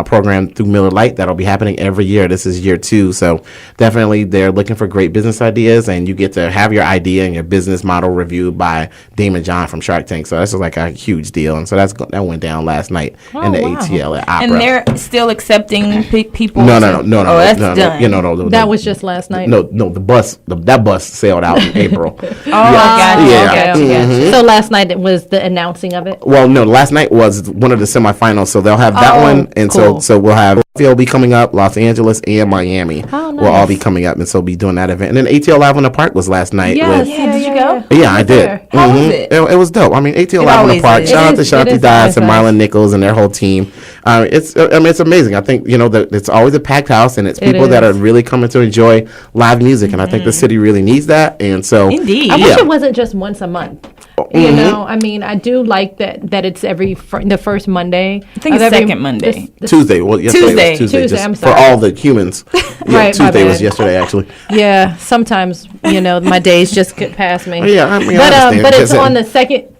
program through Miller Lite that'll be happening every year. This is year 2, so definitely they're looking for great business ideas, and you get to have your idea and your business model reviewed by Damon John from Shark Tank. So that's like a huge deal, and so that went down last night in the ATL at Opera. And they're still accepting people. No. Oh, that's done. No, That was just last night. No, that bus sailed out in April. Oh, gotcha. Yeah. Okay. So last night it was the announcing of it. Well, no, last night was one of the semifinals, so they'll have that one, and cool. so we'll have will be coming up, Los Angeles and Miami will all be coming up, and so be doing that event. And then ATL Live on the Park was last night. Yes, with, Did you go? Yeah, I did. there. How was it? It was dope. I mean, ATL It Live on the always Park. is. Shout out It to is- Shanti it is Dias and always Marlon Nichols and their whole team. It's amazing. I think that it's always a packed house, and it's It people that are is. really coming to enjoy live music, and I think the city really needs that. And so, Indeed. I Yeah. wish it wasn't just once a month. You know, I mean, I do like that it's the first Monday. I think of it's every- second Monday. Tuesday. Well, yesterday Tuesday. was Tuesday. Tuesday, Just I'm for sorry. all the humans. Yeah, Right, my Tuesday was bad. yesterday, actually. Yeah, sometimes my days just get past me. Yeah, I mean, I but understand. but it's Because, on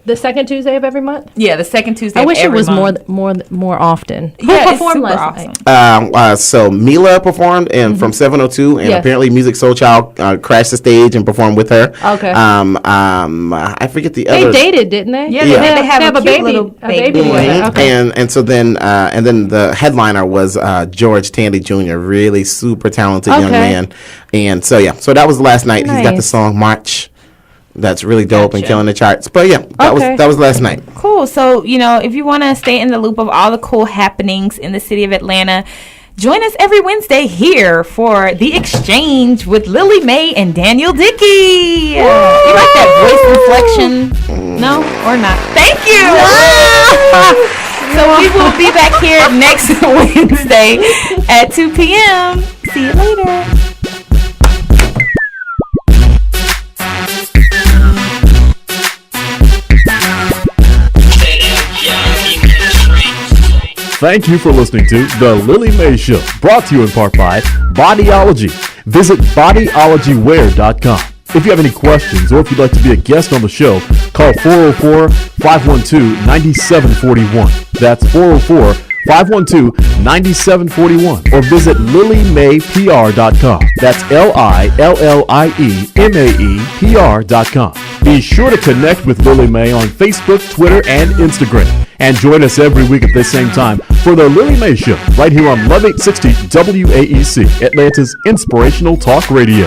the second Tuesday of every month. Yeah, the second Tuesday. I wish it of every was month. more often. Who Yeah, it's performed super last awesome. night? So Mila performed and from 702, and Yes. apparently Music Soul Child crashed the stage and performed with her. Okay. I forget the They other. dated, didn't they? Yeah, they have a cute baby, little a baby baby. together. Mhm. Okay. And so then the headliner was George Tandy Jr., really super talented young Okay. man. And so that was last night. He's got the Nice. song March. That's really dope and Gotcha. killing the charts. But yeah, that Okay. was last night. Cool. So, if you want to stay in the loop of all the cool happenings in the city of Atlanta, join us every Wednesday here for The Exchange with Lily Mae and Daniel Dickey. You like that voice inflection? No or not? Thank you. So we will be back here next Wednesday at 2 p.m. See you later. Thank you for listening to The Lily Mae Show, brought to you in part by Bodyology. Visit bodyologywear.com. If you have any questions or if you'd like to be a guest on the show, call 404-512-9741. That's 404-512-9741. Or visit LillieMaePR.com. That's LillieMaePR.com. Be sure to connect with Lily Mae on Facebook, Twitter, and Instagram. And join us every week at this same time for The Lily Mae Show, right here on Love 860 WAEC, Atlanta's inspirational talk radio.